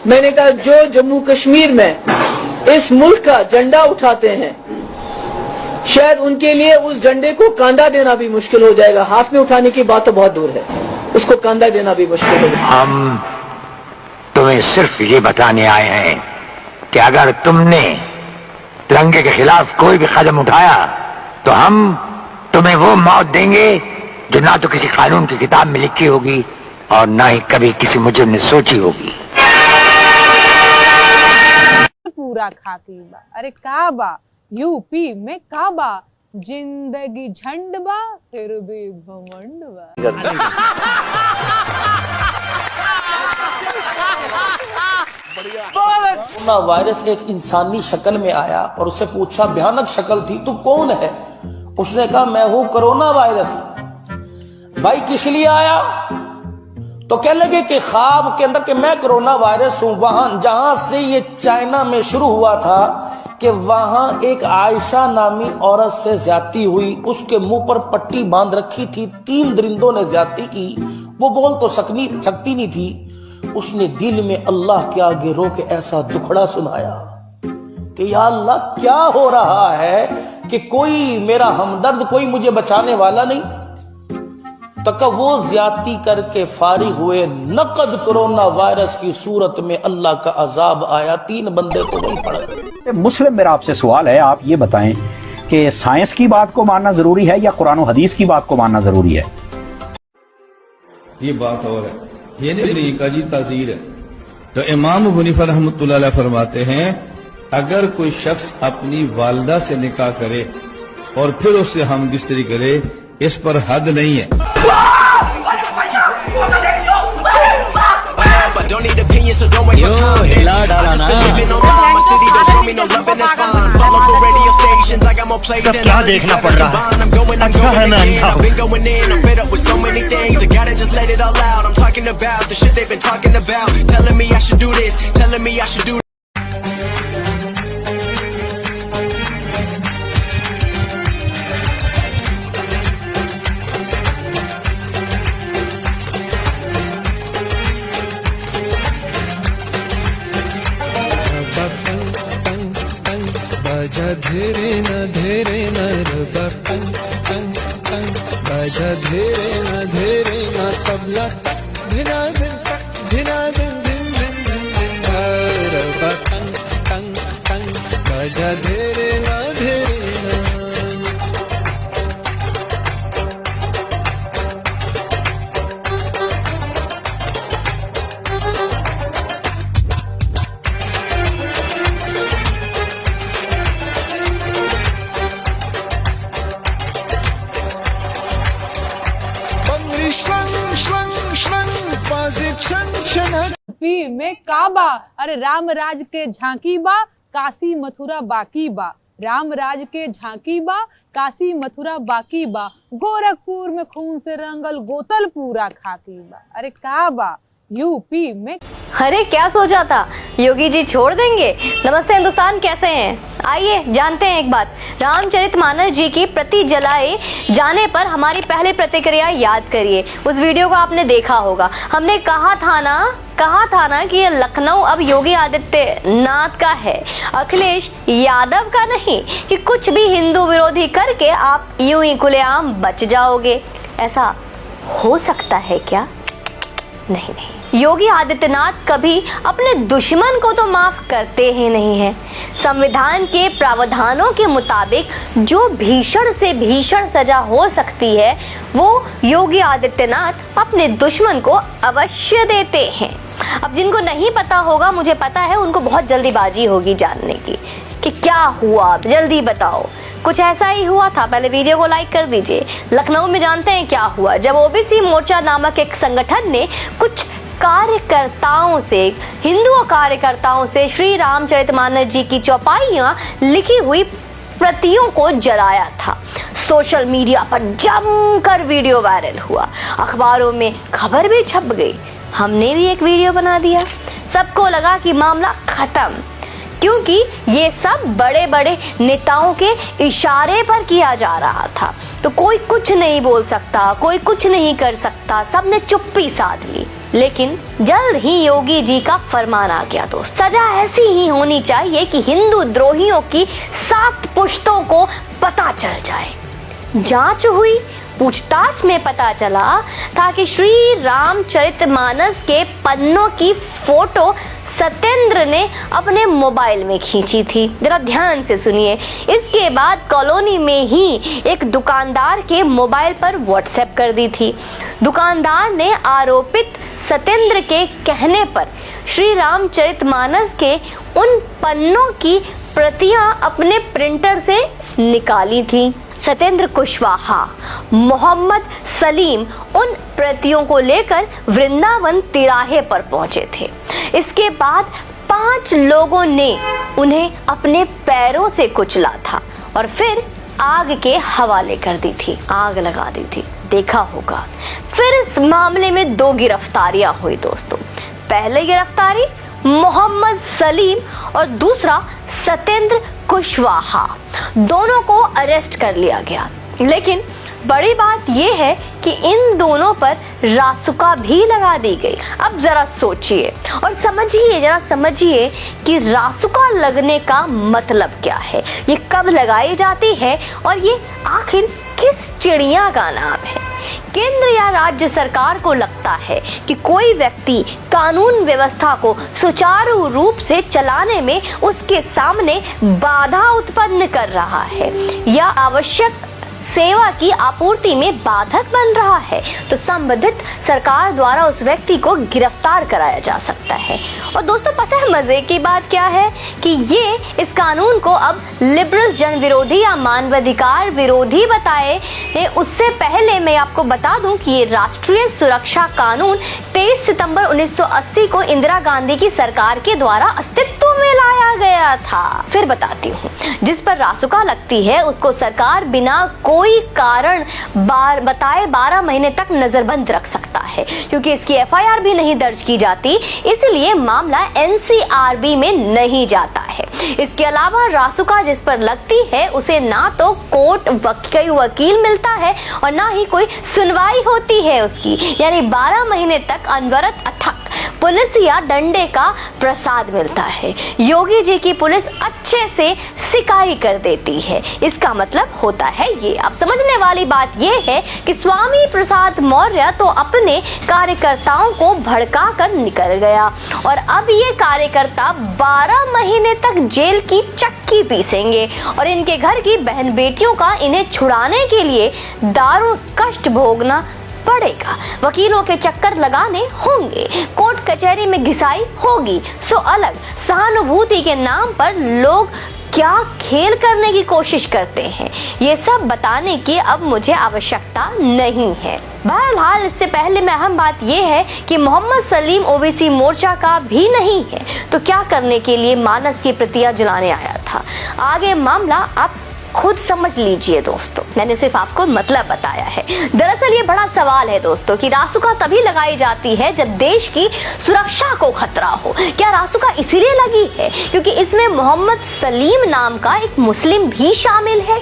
मैंने कहा जो जम्मू कश्मीर में इस मुल्क का झंडा उठाते हैं, शायद उनके लिए उस झंडे को कांधा देना भी मुश्किल हो जाएगा। हाथ में उठाने की बात तो बहुत दूर है, उसको कांधा देना भी मुश्किल हो जाएगा। हम तुम्हें सिर्फ ये बताने आए हैं कि अगर तुमने तिरंगे के खिलाफ कोई भी कदम उठाया तो हम तुम्हें वो मौत देंगे जो ना तो किसी कानून की किताब में लिखी होगी और ना ही कभी किसी मुजरिम ने सोची होगी। पूरा खाकी बा, अरे काबा यूपी में काबा, जिंदगी झंड बा फिर भी घमंड बा। कोरोना वायरस एक इंसानी शक्ल में आया और उससे पूछा, भयानक शक्ल थी, तू कौन है? उसने कहा मैं हूं कोरोना वायरस। भाई किस लिए आया? तो कह लगे कि ख्वाब के अंदर कि मैं कोरोना वायरस हूं। वहां जहां से ये चाइना में शुरू हुआ था कि वहां एक आयशा नामी औरत से ज्यादती हुई, उसके मुंह पर पट्टी बांध रखी थी, 3 दरिंदों ने ज्यादती की। वो बोल तो सकती नहीं थी, उसने दिल में अल्लाह के आगे रो के ऐसा दुखड़ा सुनाया कि या अल्लाह क्या हो रहा है कि कोई मेरा हमदर्द, कोई मुझे बचाने वाला नहीं। तक वो ज्यादती करके फारिग हुए, नकद कोरोना वायरस की सूरत में अल्लाह का अजाब आया, 3 बंदे तो नहीं पड़ गए। मुस्लिम, मेरा आपसे सवाल है, आप ये बताएं कि साइंस की बात को मानना जरूरी है या कुरान और हदीस की बात को मानना जरूरी है? ये बात और है, ये नहीं का जी ताजीर है। तो इमाम अबू हनीफा रहमतुल्लाह अलैह फरमाते हैं, अगर कोई शख्स अपनी वालिदा से निकाह करे और फिर उससे हम बिस्तरी करे, इस पर हद नहीं है। क्या देखना पड़ रहा है? अच्छा है मैं अंधा हूँ। बाजा धीरे न रबा टंग टंग टंग, बाजा धीरे न तबला धिना दिन दिन दिन दिन दिन, रबा टंग टंग टंग, बाजा धीरे न। यूपी में काबा, अरे राम राज के झांकी बा, काशी मथुरा बाकी बा। राम राज के झांकी बा, काशी मथुरा बाकी बा। गोरखपुर में खून से रंगल गोतल पूरा खाकी बा, अरे काबा यूपी में। अरे क्या सोचा था, योगी जी छोड़ देंगे? नमस्ते हिंदुस्तान, कैसे हैं? आइए जानते हैं एक बात। रामचरितमानस जी की प्रति जलाए जाने पर हमारी पहली प्रतिक्रिया याद करिए। उस वीडियो को आपने देखा होगा। हमने कहा था ना कि ये लखनऊ अब योगी आदित्यनाथ का है, अखिलेश यादव का नहीं, कि कुछ भी हिंदू विरोधी करके आप यूं ही खुलेआम बच जाओगे। ऐसा हो सकता है क्या? नहीं, योगी आदित्यनाथ कभी अपने दुश्मन को तो माफ करते ही नहीं हैं। संविधान के प्रावधानों के मुताबिक जो भीषण से भीषण सजा हो सकती है वो योगी आदित्यनाथ अपने दुश्मन को अवश्य देते हैं। अब जिनको नहीं पता होगा, मुझे पता है उनको बहुत जल्दीबाजी होगी जानने की कि क्या हुआ, जल्दी बताओ। कुछ ऐसा ही हुआ था। पहले वीडियो को लाइक कर दीजिए। लखनऊ में जानते हैं क्या हुआ, जब ओबीसी मोर्चा नामक एक संगठन ने कुछ कार्यकर्ताओं से, हिंदू कार्यकर्ताओं से श्री रामचरितमानस जी की चौपाइयां लिखी हुई प्रतियों को जलाया था। सोशल मीडिया पर जमकर वीडियो वायरल हुआ, अखबारों में खबर भी छप गई। हमने भी एक वीडियो बना दिया। सबको लगा कि मामला खत्म। क्योंकि ये सब बड़े बड़े नेताओं के इशारे पर किया जा रहा था। तो कोई कुछ नहीं बोल सकता, कोई कुछ नहीं कर सकता, सबने चुप्पी साध ली। लेकिन जल्द ही योगी जी का फरमान आ गया दोस्त, सजा ऐसी ही होनी चाहिए कि हिंदू द्रोहियों की 7 पुश्तों को पता चल जाए। जांच हुई, पूछताछ में पता चला था कि श्री रामचरितमानस के पन्नों की फोटो सत्येंद्र ने अपने मोबाइल में खींची थी। जरा ध्यान से सुनिए। इसके बाद कॉलोनी में ही एक दुकानदार के मोबाइल पर व्हाट्सएप कर दी थी। दुकानदार ने आरोपित सत्येंद्र के कहने पर श्री रामचरितमानस के उन पन्नों की प्रतियां अपने प्रिंटर से निकाली थी। सत्येंद्र कुशवाहा, मोहम्मद सलीम उन प्रतियों को लेकर वृंदावन तिराहे पर पहुंचे थे। इसके बाद 5 लोगों ने उन्हें अपने पैरों से कुचला था और फिर आग के हवाले कर दी थी, आग लगा दी थी। देखा होगा। फिर इस मामले में 2 गिरफ्तारियां हुई दोस्तों। पहले गिरफ्तारी मोहम्मद सलीम और दूसरा सत्येंद्र कुशवाहा, दोनों को अरेस्ट कर लिया गया। लेकिन बड़ी बात यह है कि इन दोनों पर रासुका भी लगा दी गई। अब जरा सोचिए और समझिए, जरा समझिए कि रासुका लगने का मतलब क्या है, ये कब लगाई जाती है और ये आखिर किस चिड़िया का नाम है। केंद्र या राज्य सरकार को लगता है कि कोई व्यक्ति कानून व्यवस्था को सुचारू रूप से चलाने में उसके सामने बाधा उत्पन्न कर रहा है या आवश्यक सेवा की आपूर्ति में बाधक बन रहा है, तो संबंधित सरकार द्वारा उस व्यक्ति को गिरफ्तार कराया जा सकता है। और दोस्तों पता है मजे की बात क्या है कि ये इस कानून को अब लिबरल जन विरोधी या मानवाधिकार विरोधी बताए। उससे पहले मैं आपको बता दूं कि ये राष्ट्रीय सुरक्षा कानून 23 सितंबर 1980 को इंदिरा गांधी की सरकार के द्वारा अस्तित्व में लाया गया था। फिर बताती हूँ। जिस पर रासुका लगती है उसको सरकार बिना कोई कारण बताए 12 महीने तक नजरबंद रख सकता है, क्योंकि इसकी FIR भी नहीं दर्ज की जाती, इसलिए मामला NCRB में नहीं जाता है। इसके अलावा रासुका जिस पर लगती है उसे ना तो कोर्ट वकील मिलता है और ना ही कोई सुनवाई होती है उसकी, यानी 12 महीने तक अनवरत अथक पुलिस या डंडे का प्रसाद मिलता है। योगी जी की पुलिस अच्छे से सिकाई कर देती है। इसका मतलब होता है ये। अब समझने वाली बात ये है कि स्वामी प्रसाद मौर्य तो अपने कार्यकर्ताओं को भड़का कर निकल गया और अब ये कार्यकर्ता 12 महीने तक जेल की चक्की पीसेंगे और इनके घर की बहन बेटियों का इन्हें छुड़ाने के लिए दारुण कष्ट भोगना पड़ेगा। वकीलों के चक्कर लगाने होंगे, कोर्ट कचहरी में घिसाई होगी। सो अलग सहानुभूति के नाम पर लोग क्या खेल करने की कोशिश करते हैं, ये सब बताने की अब मुझे आवश्यकता नहीं है। बहरहाल इससे पहले में अहम बात यह है कि मोहम्मद सलीम OBC मोर्चा का भी नहीं है, तो क्या करने के लिए मानस की प्रतियां जलाने आया था। आगे मामला आप खुद समझ लीजिए दोस्तों, मैंने सिर्फ आपको मतलब बताया है। दरअसल ये बड़ा सवाल है दोस्तों कि रासुका तभी लगाई जाती है जब देश की सुरक्षा को खतरा हो। क्या रासुका इसीलिए लगी है क्योंकि इसमें मोहम्मद सलीम नाम का एक मुस्लिम भी शामिल है?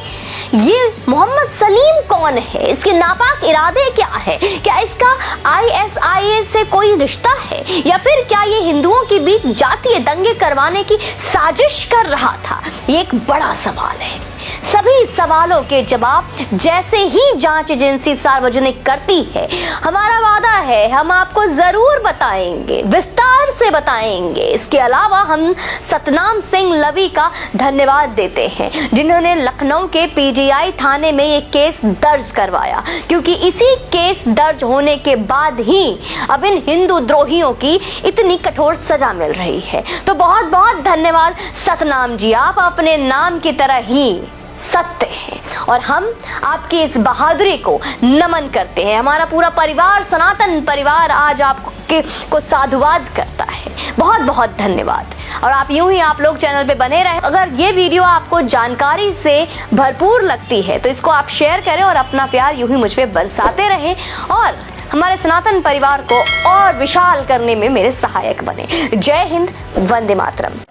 ये मोहम्मद सलीम कौन है? इसके नापाक इरादे क्या है? क्या इसका ISIS से कोई रिश्ता है या फिर क्या ये हिंदुओं के बीच जातीय दंगे करवाने की साजिश कर रहा था? ये एक बड़ा सवाल है। सभी सवालों के जवाब जैसे ही जांच एजेंसी सार्वजनिक करती है, हमारा वादा है हम आपको जरूर बताएंगे, विस्तार से बताएंगे। इसके अलावा हम सतनाम सिंह लवी का धन्यवाद देते हैं जिन्होंने लखनऊ के PGI थाने में ये केस दर्ज करवाया, क्योंकि इसी केस दर्ज होने के बाद ही अब इन हिंदू द्रोहियों की इतनी कठोर सजा मिल रही है। तो बहुत बहुत धन्यवाद सतनाम जी, आप अपने नाम की तरह ही सत्य हैं और हम आपकी इस बहादुरी को नमन करते हैं। हमारा पूरा परिवार, सनातन परिवार आज आपको साधुवाद करता है। बहुत बहुत धन्यवाद। और आप यूं ही आप लोग चैनल पे बने रहें। अगर ये वीडियो आपको जानकारी से भरपूर लगती है तो इसको आप शेयर करें और अपना प्यार यूं ही मुझ पे बरसाते रहें और हमारे सनातन परिवार को और विशाल करने में मेरे सहायक बने। जय हिंद, वंदे मातरम।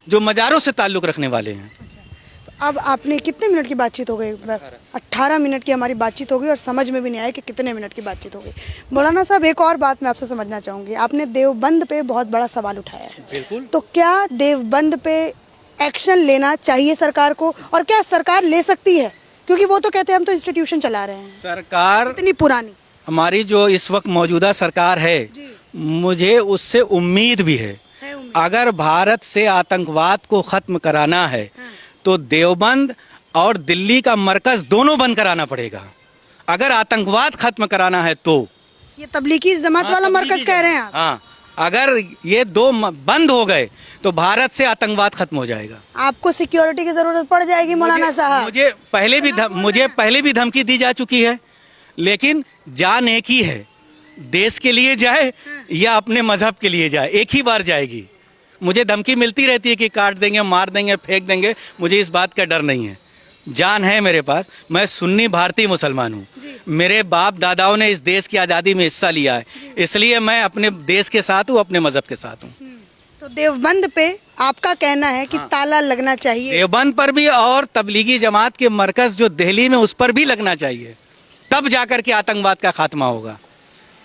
जो मज़ारों से ताल्लुक़ रखने वाले हैं। अब आपने कितने मिनट की बातचीत हो गई? 18 मिनट की हमारी बातचीत हो गई और समझ में भी नहीं आया कि कितने मिनट की बातचीत हो गई। मौलाना साहब, एक और बात मैं आपसे समझना चाहूँगी। आपने देवबंद पे बहुत बड़ा सवाल उठाया है। बिल्कुल। तो क्या देवबंद पे एक्शन लेना चाहिए सरकार को, और क्या सरकार ले सकती है? क्योंकि वो तो कहते हैं हम तो इंस्टीट्यूशन चला रहे हैं। सरकार इतनी पुरानी हमारी जो इस वक्त मौजूदा सरकार है, मुझे उससे उम्मीद भी है। अगर भारत से आतंकवाद को ख़त्म कराना है तो देवबंद और दिल्ली का मरकज़ दोनों बंद कराना पड़ेगा। अगर आतंकवाद खत्म कराना है तो ये तबलीगी जमात वाला मरकज कह रहे हैं आप? हाँ, अगर ये दो बंद हो गए तो भारत से आतंकवाद खत्म हो जाएगा। आपको सिक्योरिटी की जरूरत पड़ जाएगी मौलाना साहब। मुझे पहले भी धमकी दी जा चुकी है, लेकिन जान एक ही है, देश के लिए जाए या अपने मजहब के लिए जाए, एक ही बार जाएगी। मुझे धमकी मिलती रहती है कि काट देंगे, मार देंगे, फेंक देंगे, मुझे इस बात का डर नहीं है। जान है मेरे पास। मैं सुन्नी भारतीय मुसलमान हूँ। मेरे बाप दादाओं ने इस देश की आज़ादी में हिस्सा लिया है, इसलिए मैं अपने देश के साथ हूँ, अपने मजहब के साथ हूँ। तो देवबंद पे आपका कहना है कि ताला लगना चाहिए? देवबंद पर भी और तबलीगी जमात के मरकज जो दिल्ली में, उस पर भी लगना चाहिए, तब जाकर के आतंकवाद का खात्मा होगा।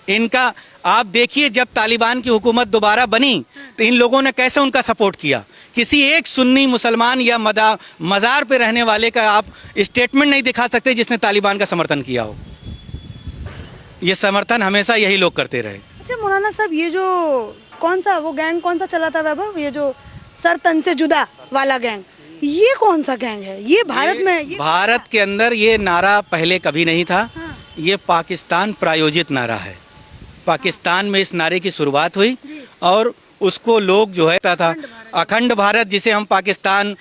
इनका आप देखिए, जब तालिबान की हुकूमत दोबारा बनी तो इन लोगों ने कैसे उनका सपोर्ट किया। किसी एक सुन्नी मुसलमान या मज़ार पे रहने वाले का आप स्टेटमेंट नहीं दिखा सकते जिसने तालिबान का समर्थन किया हो। ये समर्थन हमेशा यही लोग करते रहे। अच्छा मौलाना साहब, ये जो कौन सा चला था वैभव, ये जो सर तन से जुदा वाला गैंग, ये कौन सा गैंग है? ये भारत के अंदर ये नारा पहले कभी नहीं था। ये पाकिस्तान प्रायोजित नारा है। पाकिस्तान में इस नारे की शुरुआत हुई और उसको लोग जो है था अखंड भारत, जिसे हम पाकिस्तान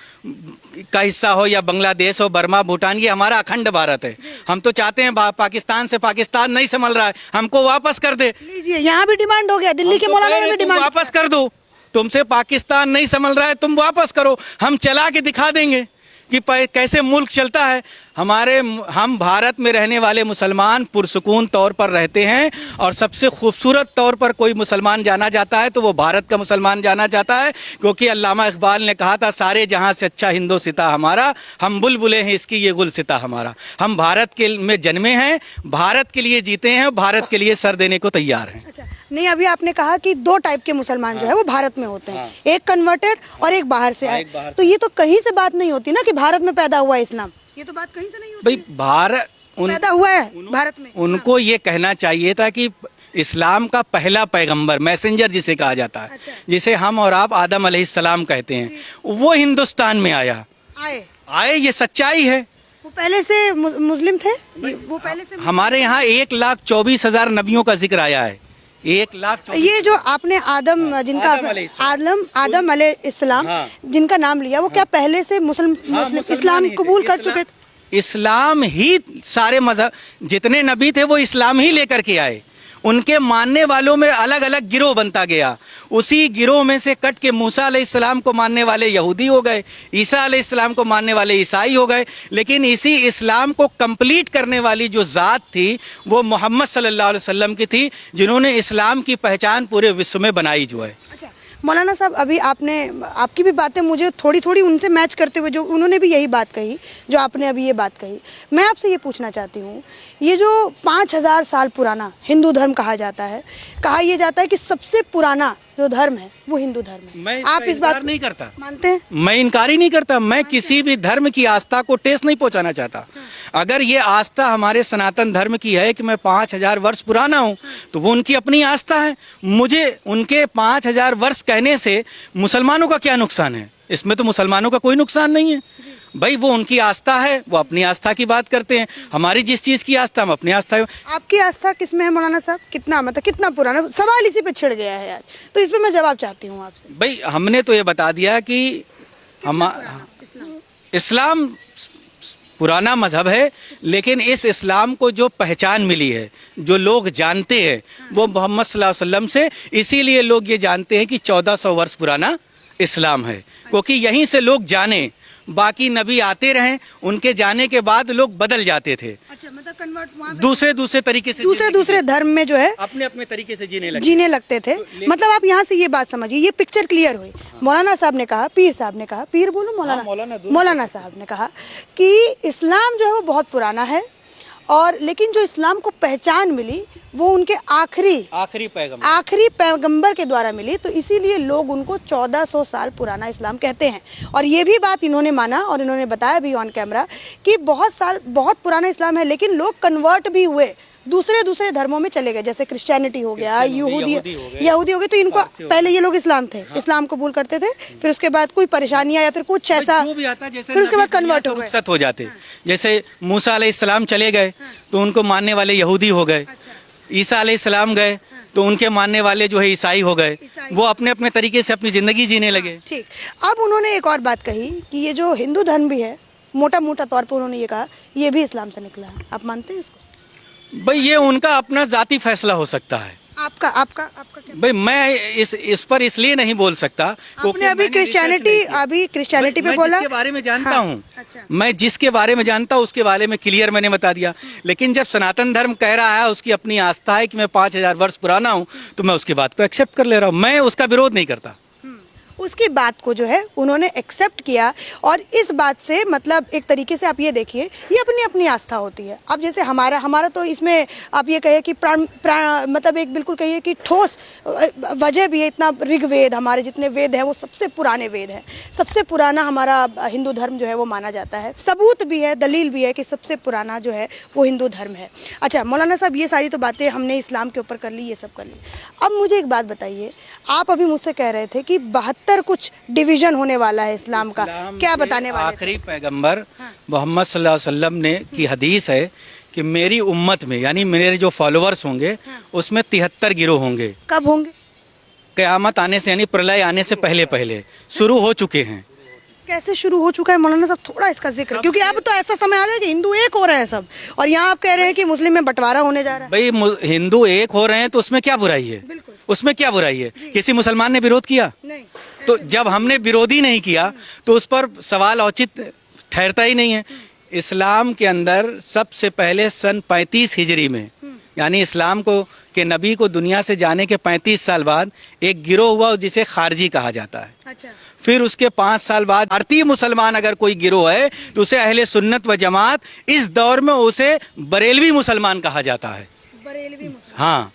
का हिस्सा हो या बांग्लादेश हो, बर्मा, भूटान, ये हमारा अखंड भारत है। हम तो चाहते हैं पाकिस्तान से पाकिस्तान नहीं संभल रहा है, हमको वापस कर दे। लीजिए, यहाँ भी डिमांड हो गया, दिल्ली के मौलाना ने भी डिमांड, वापस कर दो। तुमसे पाकिस्तान नहीं संभल रहा है, तुम वापस करो, हम चला के दिखा देंगे कि कैसे मुल्क चलता है। हम भारत में रहने वाले मुसलमान पुरसुकून तौर पर रहते हैं, और सबसे खूबसूरत तौर पर कोई मुसलमान जाना जाता है तो वो भारत का मुसलमान जाना जाता है, क्योंकि अल्लामा इकबाल ने कहा था, सारे जहां से अच्छा हिंदो सिता हमारा, हम बुलबुले हैं इसकी ये गुल सिता हमारा। हम भारत के में जन्मे हैं, भारत के लिए जीते हैं, भारत के लिए सर देने को तैयार हैं। अच्छा, नहीं, अभी आपने कहा कि दो टाइप के मुसलमान जो है वो भारत में होते हैं, एक कन्वर्टेड और एक बाहर से आए। तो ये तो कहीं से बात नहीं होती ना कि भारत में पैदा हुआ इस्लाम, ये तो बात कहीं से नहीं होती। भाई भारत पैदा हुआ है भारत में। उनको ये कहना चाहिए था कि इस्लाम का पहला पैगंबर, मैसेंजर जिसे कहा जाता है, जिसे हम और आप आदम अलैहिस्सलाम कहते हैं, वो हिंदुस्तान में आए, ये सच्चाई है। वो पहले से मुस्लिम थे, वो पहले से हमारे यहाँ 1,24,000 नबियों का जिक्र आया है। 1,24,000। ये जो आपने आदम, जिनका आदम अलैहिस्सलाम जिनका नाम लिया, वो क्या पहले से मुस्लिम इस्लाम कबूल कर चुके थे? इस्लाम ही, सारे मजहब जितने नबी थे वो इस्लाम ही लेकर के आए। उनके मानने वालों में अलग अलग गिरोह बनता गया, उसी गिरोह में से कट के मूसा अलैहिस्सलाम को मानने वाले यहूदी हो गए, ईसा अलैहिस्सलाम को मानने वाले ईसाई हो गए। लेकिन इसी इस्लाम को कंप्लीट करने वाली जो ज़ात थी वो मोहम्मद सल्लल्लाहु अलैहि वसल्लम की थी, जिन्होंने इस्लाम की पहचान पूरे विश्व में बनाई जो है। अच्छा मौलाना साहब, अभी आपकी भी बातें मुझे थोड़ी थोड़ी उनसे मैच करते हुए, जो उन्होंने भी यही बात कही जो आपने अभी ये बात कही, मैं आपसे ये पूछना चाहती हूँ, ये जो 5000 साल पुराना हिंदू धर्म कहा जाता है, कहा यह जाता है कि सबसे पुराना जो धर्म है वो हिंदू धर्म है। आप इस बात नहीं करता, मानते हैं? मैं इनकार ही नहीं करता। मैं किसी भी धर्म की आस्था को ठेस नहीं पहुंचाना चाहता। अगर ये आस्था हमारे सनातन धर्म की है कि मैं 5000 वर्ष पुराना हूँ, तो वो उनकी अपनी आस्था है। मुझे उनके 5000 वर्ष कहने से मुसलमानों का क्या नुकसान है? इसमें तो मुसलमानों का कोई नुकसान नहीं है। भाई वो उनकी आस्था है, वो अपनी आस्था की बात करते हैं। हमारी जिस चीज़ की आस्था, हम अपनी आस्था है। आपकी आस्था किस में है मौलाना साहब? कितना पुराना सवाल इसी पे छिड़ गया है आज, तो इस पे मैं जवाब चाहती हूँ आपसे। भाई हमने तो ये बता दिया कि इस्लाम पुराना मजहब है, लेकिन इस इस्लाम को जो पहचान मिली है, जो लोग जानते हैं, वो मोहम्मद सल्लल्लाहु अलैहि वसल्लम से, इसीलिए लोग ये जानते हैं कि 1400 वर्ष पुराना इस्लाम है, क्योंकि यहीं से लोग जाने बाकी नबी आते रहे, उनके जाने के बाद लोग बदल जाते थे। अच्छा, मतलब कन्वर्ट दूसरे तरीके से दूसरे धर्म में जो है अपने तरीके से जीने लगते थे। मतलब आप यहाँ से ये बात समझिए, ये पिक्चर क्लियर हुई। मौलाना साहब ने कहा, पीर साहब ने कहा, पीर बोलो मौलाना साहब ने कहा कि इस्लाम जो है वो बहुत पुराना है, और लेकिन जो इस्लाम को पहचान मिली वो उनके आखिरी पैगंबर के द्वारा मिली, तो इसीलिए लोग उनको 1400 साल पुराना इस्लाम कहते हैं। और ये भी बात इन्होंने माना और इन्होंने बताया भी ऑन कैमरा कि बहुत पुराना इस्लाम है, लेकिन लोग कन्वर्ट भी हुए, दूसरे धर्मों में चले गए, जैसे क्रिश्चियनिटी हो गया, यहूदी हो गए। तो इनको पहले ये लोग इस्लाम थे, इस्लाम कबूल करते थे, फिर उसके बाद कोई परेशानियां या फिर कुछ ऐसा, फिर उसके बाद कन्वर्ट हो जाते। जैसे मूसा अलैहिस्सलाम चले गए तो उनको मानने वाले यहूदी हो गए, ईसा अलैहिस्सलाम गए तो उनके मानने वाले जो है ईसाई हो गए, वो अपने तरीके से अपनी जिंदगी जीने लगे। ठीक, अब उन्होंने एक और बात कही कि ये जो हिंदू धर्म भी है, मोटा तौर पर उन्होंने ये कहा, ये भी इस्लाम से निकला है। आप मानते हैं इसको? भाई ये उनका अपना जाती फैसला हो सकता है। आपका क्या? भाई मैं इस पर इसलिए नहीं बोल सकता। आपने अभी क्रिश्चियनिटी पे बोला, जिसके बारे में जानता हूँ, मैं जिसके बारे में जानता हूँ उसके बारे में क्लियर मैंने बता दिया। लेकिन जब सनातन धर्म कह रहा है, उसकी अपनी आस्था है कि मैं 5000 वर्ष पुराना हूँ, तो मैं उसकी बात को एक्सेप्ट कर ले रहा हूँ, मैं उसका विरोध नहीं करता। उसकी बात को जो है उन्होंने एक्सेप्ट किया, और इस बात से मतलब एक तरीके से आप ये देखिए, ये अपनी आस्था होती है। अब जैसे हमारा तो इसमें आप ये कहिए कि मतलब एक बिल्कुल कहिए कि ठोस वजह भी है। इतना ऋग्वेद, हमारे जितने वेद हैं वो सबसे पुराने वेद हैं, सबसे पुराना हमारा हिंदू धर्म जो है वो माना जाता है। सबूत भी है, दलील भी है कि सबसे पुराना जो है वो हिंदू धर्म है। अच्छा मौलाना साहब, ये सारी तो बातें हमने इस्लाम के ऊपर कर ली, ये सब कर ली। अब मुझे एक बात बताइए, आप अभी मुझसे कह रहे थे कि 72 कुछ डिवीजन होने वाला है इस्लाम का, क्या बताने वाले? आखिरी पैगंबर मोहम्मद सल्लल्लाहु अलैहि वसल्लम ने की हदीस है कि मेरी उम्मत में, यानी मेरे जो फॉलोअर्स होंगे, उसमें 73 गिरोह होंगे। कब होंगे? क़यामत आने से, यानी प्रलय आने से पहले शुरू हो चुके हैं। कैसे शुरू हो चुका है मौलाना साहब, थोड़ा इसका जिक्र, क्योंकि अब तो ऐसा समय आ गया कि हिंदू एक हो रहे हैं सब, और यहाँ आप कह रहे हैं कि मुस्लिम में बंटवारा होने जा रहा है। भाई हिंदू एक हो रहे हैं तो उसमें क्या बुराई है? उसमें क्या बुराई है? किसी मुसलमान ने विरोध किया? नहीं। तो जब हमने विरोधी नहीं किया तो उस पर सवाल औचित ठहरता ही नहीं है। इस्लाम के अंदर सबसे पहले सन 35 हिजरी में, यानी इस्लाम को के नबी को दुनिया से जाने के 35 साल बाद एक गिरोह हुआ जिसे खारजी कहा जाता है। अच्छा। फिर उसके 5 साल बाद भारतीय मुसलमान अगर कोई गिरोह है तो उसे अहले सुन्नत व जमात, इस दौर में उसे बरेलवी मुसलमान कहा जाता है। बरेलवी मुसलमान? हाँ,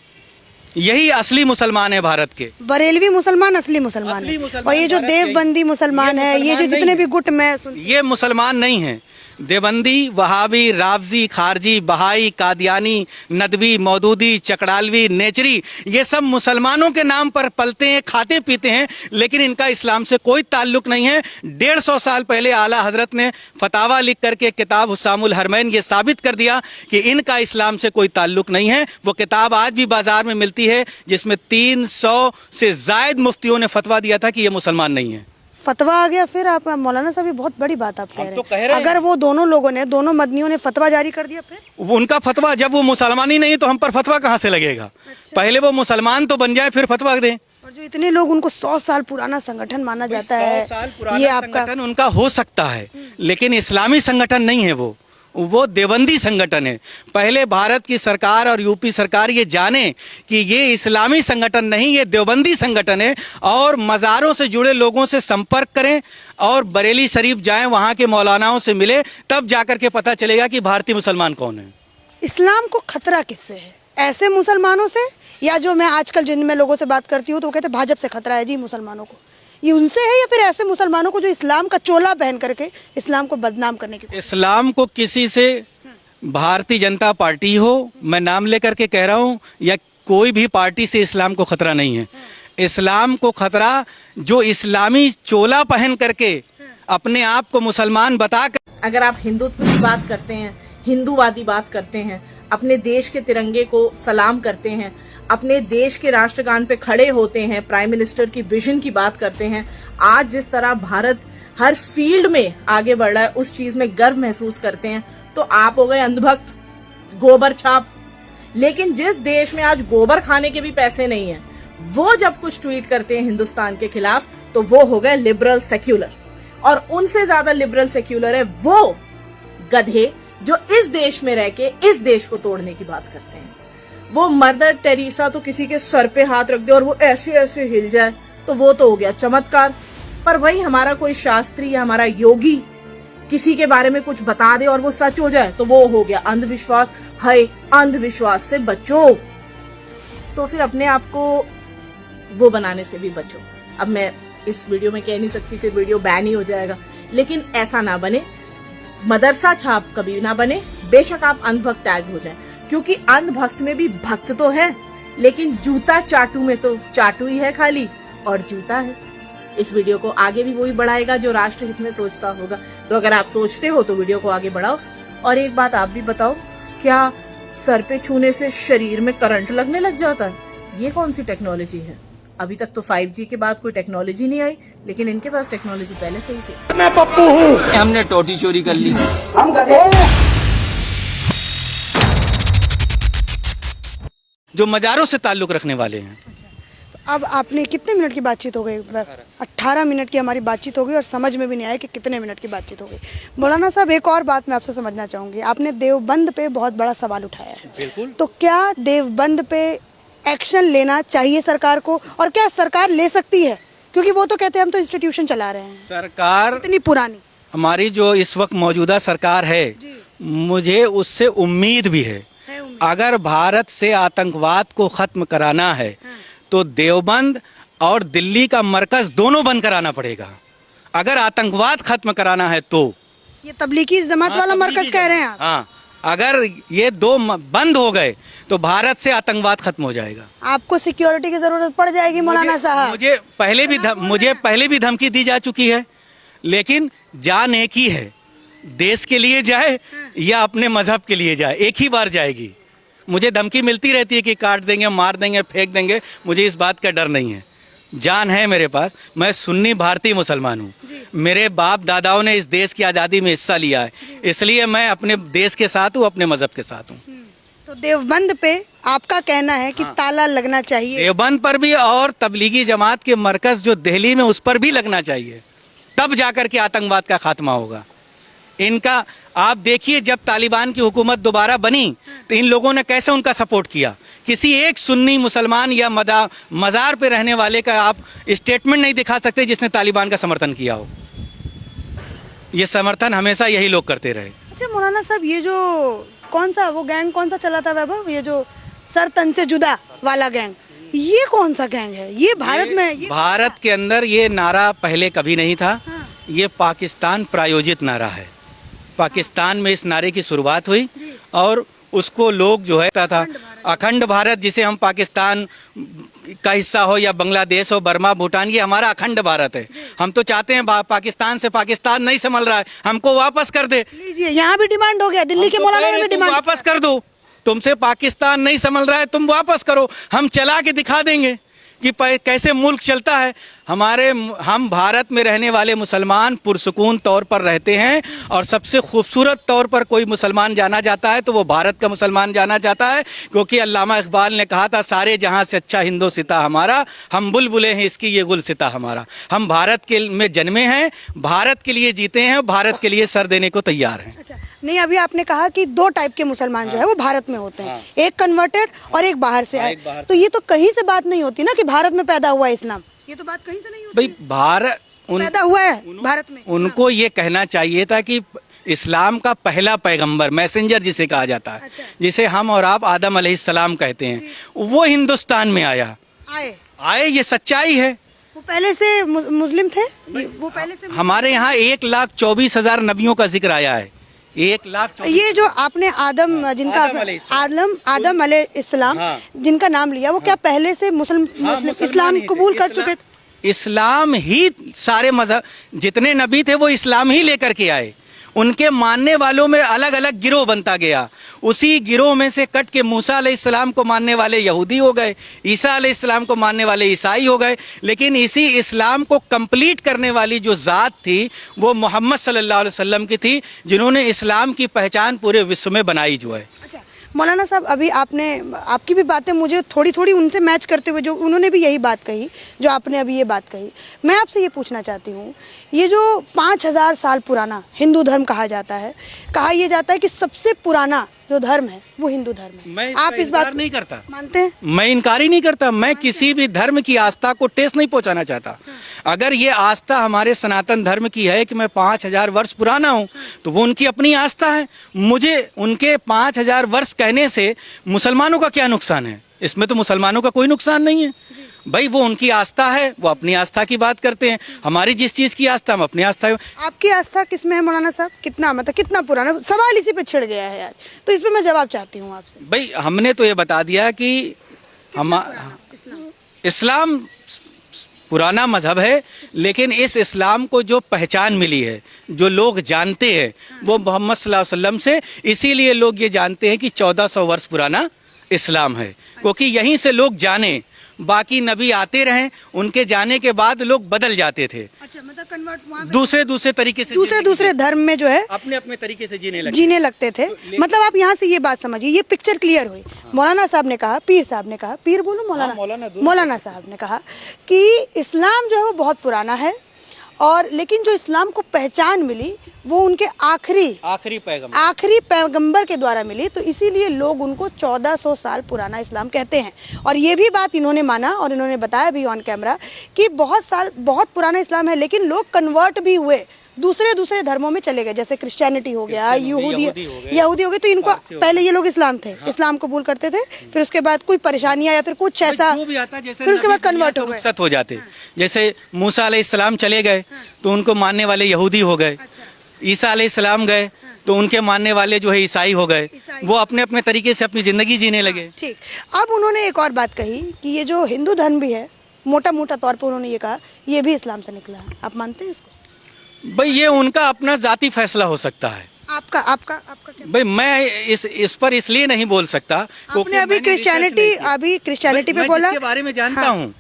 यही असली मुसलमान है भारत के। बरेलवी मुसलमान असली मुसलमान है। और ये जो देवबंदी मुसलमान है, ये जो जितने भी गुट में, ये मुसलमान नहीं है। देवबंदी, वहाबी, रावजी, खारजी, बहाई, कादियानी, नदवी, मौदूदी, चकड़ालवी, नेचरी, ये सब मुसलमानों के नाम पर पलते हैं, खाते पीते हैं, लेकिन इनका इस्लाम से कोई ताल्लुक नहीं है। 150 साल पहले आला हजरत ने फतावा लिख करके किताब हुस्सामुल हरमैन ये साबित कर दिया कि इनका इस्लाम से कोई ताल्लुक नहीं है। वो किताब आज भी बाजार में मिलती है, जिसमें 300 से जायद मुफ्तियों ने फतवा दिया था कि ये मुसलमान नहीं है। फतवा आ गया। फिर आप मौलाना साहब, ये बहुत बड़ी बात आप कह रहे हैं। अगर वो दोनों लोगों ने, दोनों मदनियों ने फतवा जारी कर दिया, फिर उनका फतवा, जब वो मुसलमान ही नहीं तो हम पर फतवा कहाँ से लगेगा? अच्छा। पहले वो मुसलमान तो बन जाए फिर फतवा दें। और जो इतने लोग, उनको 100 साल पुराना संगठन माना जाता है, 100 साल पुराना ये आपका संगठन उनका हो सकता है, लेकिन इस्लामी संगठन नहीं है, वो देवबंदी संगठन है। पहले भारत की सरकार और यूपी सरकार ये जाने कि ये इस्लामी संगठन नहीं, ये देवबंदी संगठन है, और मज़ारों से जुड़े लोगों से संपर्क करें और बरेली शरीफ जाएं, वहाँ के मौलानाओं से मिले, तब जाकर के पता चलेगा कि भारतीय मुसलमान कौन है। इस्लाम को खतरा किससे है? ऐसे मुसलमानों से, या जो मैं आजकल जिन में लोगों से बात करती हूँ तो वो कहते हैं भाजपा से खतरा है जी मुसलमानों को, ये उनसे है, या फिर ऐसे मुसलमानों को जो इस्लाम का चोला पहन करके इस्लाम को बदनाम करने की? इस्लाम को किसी से, भारतीय जनता पार्टी हो, मैं नाम लेकर के कह रहा हूँ, या कोई भी पार्टी से इस्लाम को खतरा नहीं है। इस्लाम को खतरा जो इस्लामी चोला पहन करके अपने आप को मुसलमान बताकर, अगर आप हिंदुत्व की बात करते हैं, हिंदूवादी बात करते हैं, अपने देश के तिरंगे को सलाम करते हैं, अपने देश के राष्ट्रगान पे खड़े होते हैं, प्राइम मिनिस्टर की विजन की बात करते हैं, आज जिस तरह भारत हर फील्ड में आगे बढ़ रहा है उस चीज में गर्व महसूस करते हैं, तो आप हो गए अंधभक्त, गोबर छाप। लेकिन जिस देश में आज गोबर खाने के भी पैसे नहीं है, वो जब कुछ ट्वीट करते हैं हिंदुस्तान के खिलाफ, तो वो हो गए लिबरल सेक्युलर। और उनसे ज्यादा लिबरल सेक्युलर है वो गधे जो इस देश में रह के इस देश को तोड़ने की बात करते हैं। वो मदर टेरेसा तो किसी के सर पे हाथ रख दे और वो ऐसे ऐसे हिल जाए तो वो तो हो गया चमत्कार, पर वही हमारा कोई शास्त्री या हमारा योगी किसी के बारे में कुछ बता दे और वो सच हो जाए तो वो हो गया अंधविश्वास। हाय, अंधविश्वास से बचो, तो फिर अपने आप को वो बनाने से भी बचो। अब मैं इस वीडियो में कह नहीं सकती, फिर वीडियो बैन ही हो जाएगा, लेकिन ऐसा ना बने, मदरसा छाप कभी ना बने। बेशक आप अंधभक्त टैग हो जाए, क्योंकि अंधभक्त में भी भक्त तो है, लेकिन जूता चाटू में तो चाटू ही है खाली, और जूता है। इस वीडियो को आगे भी वही बढ़ाएगा जो राष्ट्र हित में सोचता होगा। तो अगर आप सोचते हो तो वीडियो को आगे बढ़ाओ। और एक बात आप भी बताओ, क्या सर पे छूने से शरीर में करंट लगने लग जाता है? ये कौन सी टेक्नोलॉजी है? अभी तक तो 5G के बाद कोई टेक्नोलॉजी नहीं आई, लेकिन इनके पास टेक्नोलॉजी पहले से ही थी। मैं पप्पू हूँ, हमने टोटी चोरी कर ली, हम गधे। जो मजारों से ताल्लुक रखने वाले हैं। अब आपने कितने मिनट की बातचीत हो गई? 18 मिनट की हमारी बातचीत हो गई और समझ में भी नहीं आया कि कितने मिनट की बातचीत हो गई। मौलाना साहब, एक और बात मैं आपसे समझना चाहूँगी। आपने देवबंद पे बहुत बड़ा सवाल उठाया है। बिल्कुल। तो क्या देवबंद पे एक्शन लेना चाहिए सरकार को, और क्या सरकार ले सकती है? क्योंकि वो तो कहते हैं हम तो इंस्टीट्यूशन चला रहे हैं। सरकार इतनी पुरानी हमारी जो इस वक्त मौजूदा सरकार है, मुझे उससे उम्मीद भी है। अगर भारत से आतंकवाद को खत्म कराना है तो देवबंद और दिल्ली का मरकज दोनों बंद कराना पड़ेगा। अगर आतंकवाद खत्म कराना है तो ये तबलीगी जमात वाला मरकज कह रहे हैं आप? हाँ, अगर ये दो बंद हो गए तो भारत से आतंकवाद खत्म हो जाएगा। आपको सिक्योरिटी की जरूरत पड़ जाएगी मौलाना साहब। मुझे पहले भी धमकी दी जा चुकी है, लेकिन जान एक ही है, देश के लिए जाए या अपने मजहब के लिए जाए, एक ही बार जाएगी। मुझे धमकी मिलती रहती है कि काट देंगे, मार देंगे, फेंक देंगे, मुझे इस बात का डर नहीं है। जान है मेरे पास। मैं सुन्नी भारतीय मुसलमान हूँ, मेरे बाप दादाओं ने इस देश की आज़ादी में हिस्सा लिया है, इसलिए मैं अपने देश के साथ हूँ, अपने मजहब के साथ हूँ। तो देवबंद पे आपका कहना है कि ताला लगना चाहिए? देवबंद पर भी और तबलीगी जमात के मरकज जो दिल्ली में, उस पर भी लगना चाहिए, तब जाकर के आतंकवाद का खात्मा होगा। इनका आप देखिए, जब तालिबान की हुकूमत दोबारा बनी तो इन लोगों ने कैसे उनका सपोर्ट किया। किसी एक सुन्नी मुसलमान या मज़ार पे रहने वाले का आप स्टेटमेंट नहीं दिखा सकते जिसने तालिबान का समर्थन किया हो। ये समर्थन हमेशा यही लोग करते रहे। अच्छा मौलाना साहब, ये जो कौन सा चला था वैभव, ये जो सर तन से जुदा वाला गैंग, ये कौन सा गैंग है? ये भारत के अंदर ये नारा पहले कभी नहीं था। हाँ। ये पाकिस्तान प्रायोजित नारा है। पाकिस्तान में इस नारे की शुरुआत हुई और उसको लोग जो है था अखंड भारत, जिसे हम पाकिस्तान का हिस्सा हो या बांग्लादेश हो, बर्मा, भूटान, ये हमारा अखंड भारत है। हम तो चाहते हैं पाकिस्तान से पाकिस्तान नहीं संभल रहा है, हमको वापस कर दे। लीजिए, यहाँ भी डिमांड हो गया, दिल्ली के मौलाना में भी डिमांड, वापस कर दो। तुमसे पाकिस्तान नहीं संभल रहा है, तुम वापस करो, हम चला के दिखा देंगे कि कैसे मुल्क चलता है। हम भारत में रहने वाले मुसलमान पुरसुकून तौर पर रहते हैं, और सबसे खूबसूरत तौर पर कोई मुसलमान जाना जाता है तो वो भारत का मुसलमान जाना जाता है, क्योंकि अल्लामा इकबाल ने कहा था, सारे जहां से अच्छा हिंदो सिता हमारा, हम बुलबुले हैं इसकी ये गुल सिता हमारा। हम भारत के में जन्मे हैं, भारत के लिए जीते हैं, भारत के लिए सर देने को तैयार हैं। अच्छा, नहीं, अभी आपने कहा कि 2 टाइप के मुसलमान जो है वो भारत में होते हैं, एक कन्वर्टेड और एक बाहर से आए। तो ये तो कहीं से बात नहीं होती ना कि भारत में पैदा हुआ इस्लाम, ये तो बात कहीं से नहीं होती। भाई पैदा हुआ है भारत में। उनको ये कहना चाहिए था कि इस्लाम का पहला पैगंबर, मैसेंजर जिसे कहा जाता है, जिसे हम और आप आदम अलैहिस्सलाम कहते हैं, वो हिंदुस्तान में आए, ये सच्चाई है। वो पहले से मुस्लिम थे, वो पहले से हमारे यहाँ 1,24,000 नबियों का जिक्र आया है। 1,24,000। ये जो आपने आदम, जिनका आदम अलैहिस्सलाम जिनका नाम लिया, वो क्या पहले से मुस्लिम इस्लाम कबूल कर चुके थे? इस्लाम ही, सारे मजहब जितने नबी थे वो इस्लाम ही लेकर के आए। उनके मानने वालों में अलग अलग गिरोह बनता गया, उसी गिरोह में से कट के मूसा अलैहिस्सलाम को मानने वाले यहूदी हो गए, ईसा अलैहिस्सलाम को मानने वाले ईसाई हो गए। लेकिन इसी इस्लाम को कंप्लीट करने वाली जो ज़ात थी वो मोहम्मद सल्लल्लाहु अलैहि वसल्लम की थी, जिन्होंने इस्लाम की पहचान पूरे विश्व में बनाई जो है। अच्छा, मौलाना साहब अभी आपकी भी बातें मुझे थोड़ी थोड़ी उनसे मैच करते हुए, जो उन्होंने भी यही बात कही जो आपने अभी ये बात कही, मैं आपसे ये पूछना चाहती हूँ, ये जो 5000 साल पुराना हिंदू धर्म कहा जाता है, कहा यह जाता है कि सबसे पुराना जो धर्म है वो हिंदू धर्म है, मैं आप इस बात नहीं करता, मानते हैं? मैं इनकार ही नहीं करता। मैं किसी भी धर्म की आस्था को ठेस नहीं पहुंचाना चाहता। अगर ये आस्था हमारे सनातन धर्म की है कि मैं 5000 वर्ष पुराना हूं, तो वो उनकी अपनी आस्था है। मुझे उनके 5000 वर्ष कहने से मुसलमानों का क्या नुकसान है? इसमें तो मुसलमानों का कोई नुकसान नहीं है भाई। वो उनकी आस्था है, वो अपनी आस्था की बात करते हैं। हमारी जिस चीज की आस्था, हम अपनी आस्था है। आपकी आस्था किसमें है मौलाना साहब? कितना मतलब कितना पुराना सवाल इसी पे छिड़ गया है आज, तो इस पे मैं जवाब चाहती हूँ आपसे। भाई हमने तो ये बता दिया कि इस्लाम पुराना मजहब है, लेकिन इस इस्लाम को जो पहचान मिली है, जो लोग जानते हैं, वो मोहम्मद सल्लल्लाहु अलैहि वसल्लम से। इसीलिए लोग ये जानते हैं कि 1400 वर्ष पुराना इस्लाम है, क्योंकि यहीं से लोग जाने। बाकी नबी आते रहे, उनके जाने के बाद लोग बदल जाते थे। अच्छा, मतलब कन्वर्ट दूसरे तरीके से, दूसरे धर्म में जो है अपने तरीके से जीने लगते थे। मतलब आप यहाँ से ये बात समझिए, ये पिक्चर क्लियर हुई। मौलाना साहब ने कहा, पीर साहब ने कहा, पीर बोलो मौलाना साहब ने कहा कि इस्लाम जो है वो बहुत पुराना है, और लेकिन जो इस्लाम को पहचान मिली वो उनके आखिरी पैगंबर के द्वारा मिली, तो इसीलिए लोग उनको 1400 साल पुराना इस्लाम कहते हैं। और ये भी बात इन्होंने माना और इन्होंने बताया भी ऑन कैमरा कि बहुत पुराना इस्लाम है, लेकिन लोग कन्वर्ट भी हुए, दूसरे धर्मों में चले गए, जैसे क्रिश्चियनिटी हो गया, यहूदी हो गए। तो इनको पहले ये लोग इस्लाम थे, इस्लाम कबूल करते थे, फिर उसके बाद कोई परेशानियां या फिर कुछ ऐसा, फिर उसके बाद कन्वर्ट हो जाते। जैसे मूसा अलैहिस्सलाम चले गए तो उनको मानने वाले यहूदी हो गए। ईसा अलैहिस्सलाम गए तो उनके मानने वाले जो है ईसाई हो गए। वो अपने तरीके से अपनी जिंदगी जीने लगे। ठीक। अब उन्होंने एक और बात कही कि ये जो हिंदू धर्म भी है, मोटा तौर पर उन्होंने ये कहा, ये भी इस्लाम से निकला है। आप मानते हैं इसको? भाई ये उनका अपना जाती फैसला हो सकता है। आपका क्या? भाई मैं इस पर इसलिए नहीं बोल सकता। आपने अभी क्रिश्चियनिटी पे बोला। जिसके बारे में जानता हूँ,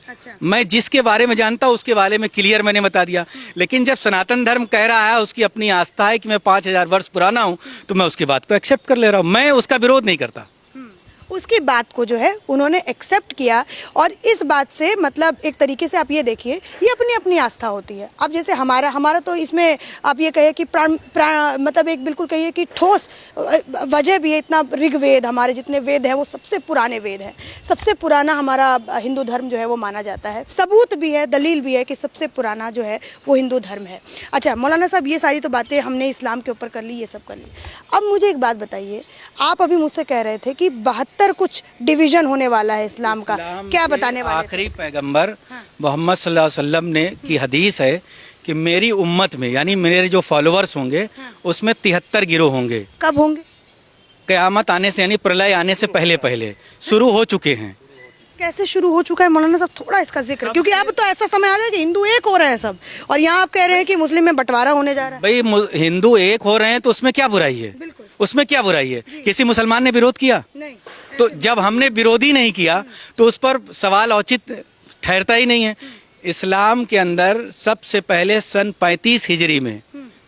मैं जिसके बारे में जानता हूँ उसके बारे में क्लियर मैंने बता दिया। लेकिन जब सनातन धर्म कह रहा है, उसकी अपनी आस्था है कि मैं 5000 वर्ष पुराना हूँ, तो मैं उसकी बात को एक्सेप्ट कर ले रहा हूँ। मैं उसका विरोध नहीं करता। उसकी बात को जो है उन्होंने एक्सेप्ट किया, और इस बात से मतलब एक तरीके से आप ये देखिए, ये अपनी आस्था होती है। अब जैसे हमारा तो इसमें आप ये कहिए कि मतलब एक बिल्कुल कहिए कि ठोस वजह भी है। इतना ऋग्वेद, हमारे जितने वेद हैं वो सबसे पुराने वेद हैं, सबसे पुराना हमारा हिंदू धर्म जो है वो माना जाता है। सबूत भी है, दलील भी है कि सबसे पुराना जो है वो हिंदू धर्म है। अच्छा मौलाना साहब, ये सारी तो बातें हमने इस्लाम के ऊपर कर ली, ये सब कर ली। अब मुझे एक बात बताइए, आप अभी मुझसे कह रहे थे कि 72 कुछ डिवीजन होने वाला है इस्लाम का, क्या बताने वाले? आखिरी पैगंबर मोहम्मद सल्लल्लाहु अलैहि वसल्लम ने की हदीस है कि मेरी उम्मत में, यानी मेरे जो फॉलोअर्स होंगे, उसमें 73 गिरोह होंगे। कब होंगे? क़यामत आने से, यानी प्रलय आने से पहले शुरू हो चुके हैं। कैसे शुरू हो चुका है मौलाना साहब, थोड़ा इसका जिक्र, क्योंकि अब तो ऐसा समय आ गया कि हिंदू एक हो रहे हैं सब, और यहाँ आप कह रहे हैं कि मुस्लिम में बंटवारा होने जा रहा है। भाई हिंदू एक हो रहे हैं तो उसमें क्या बुराई है? उसमें क्या बुराई है? किसी मुसलमान ने विरोध किया? नहीं। तो जब हमने विरोध ही नहीं किया तो उस पर सवाल औचित ठहरता ही नहीं है। इस्लाम के अंदर सबसे पहले सन 35 हिजरी में,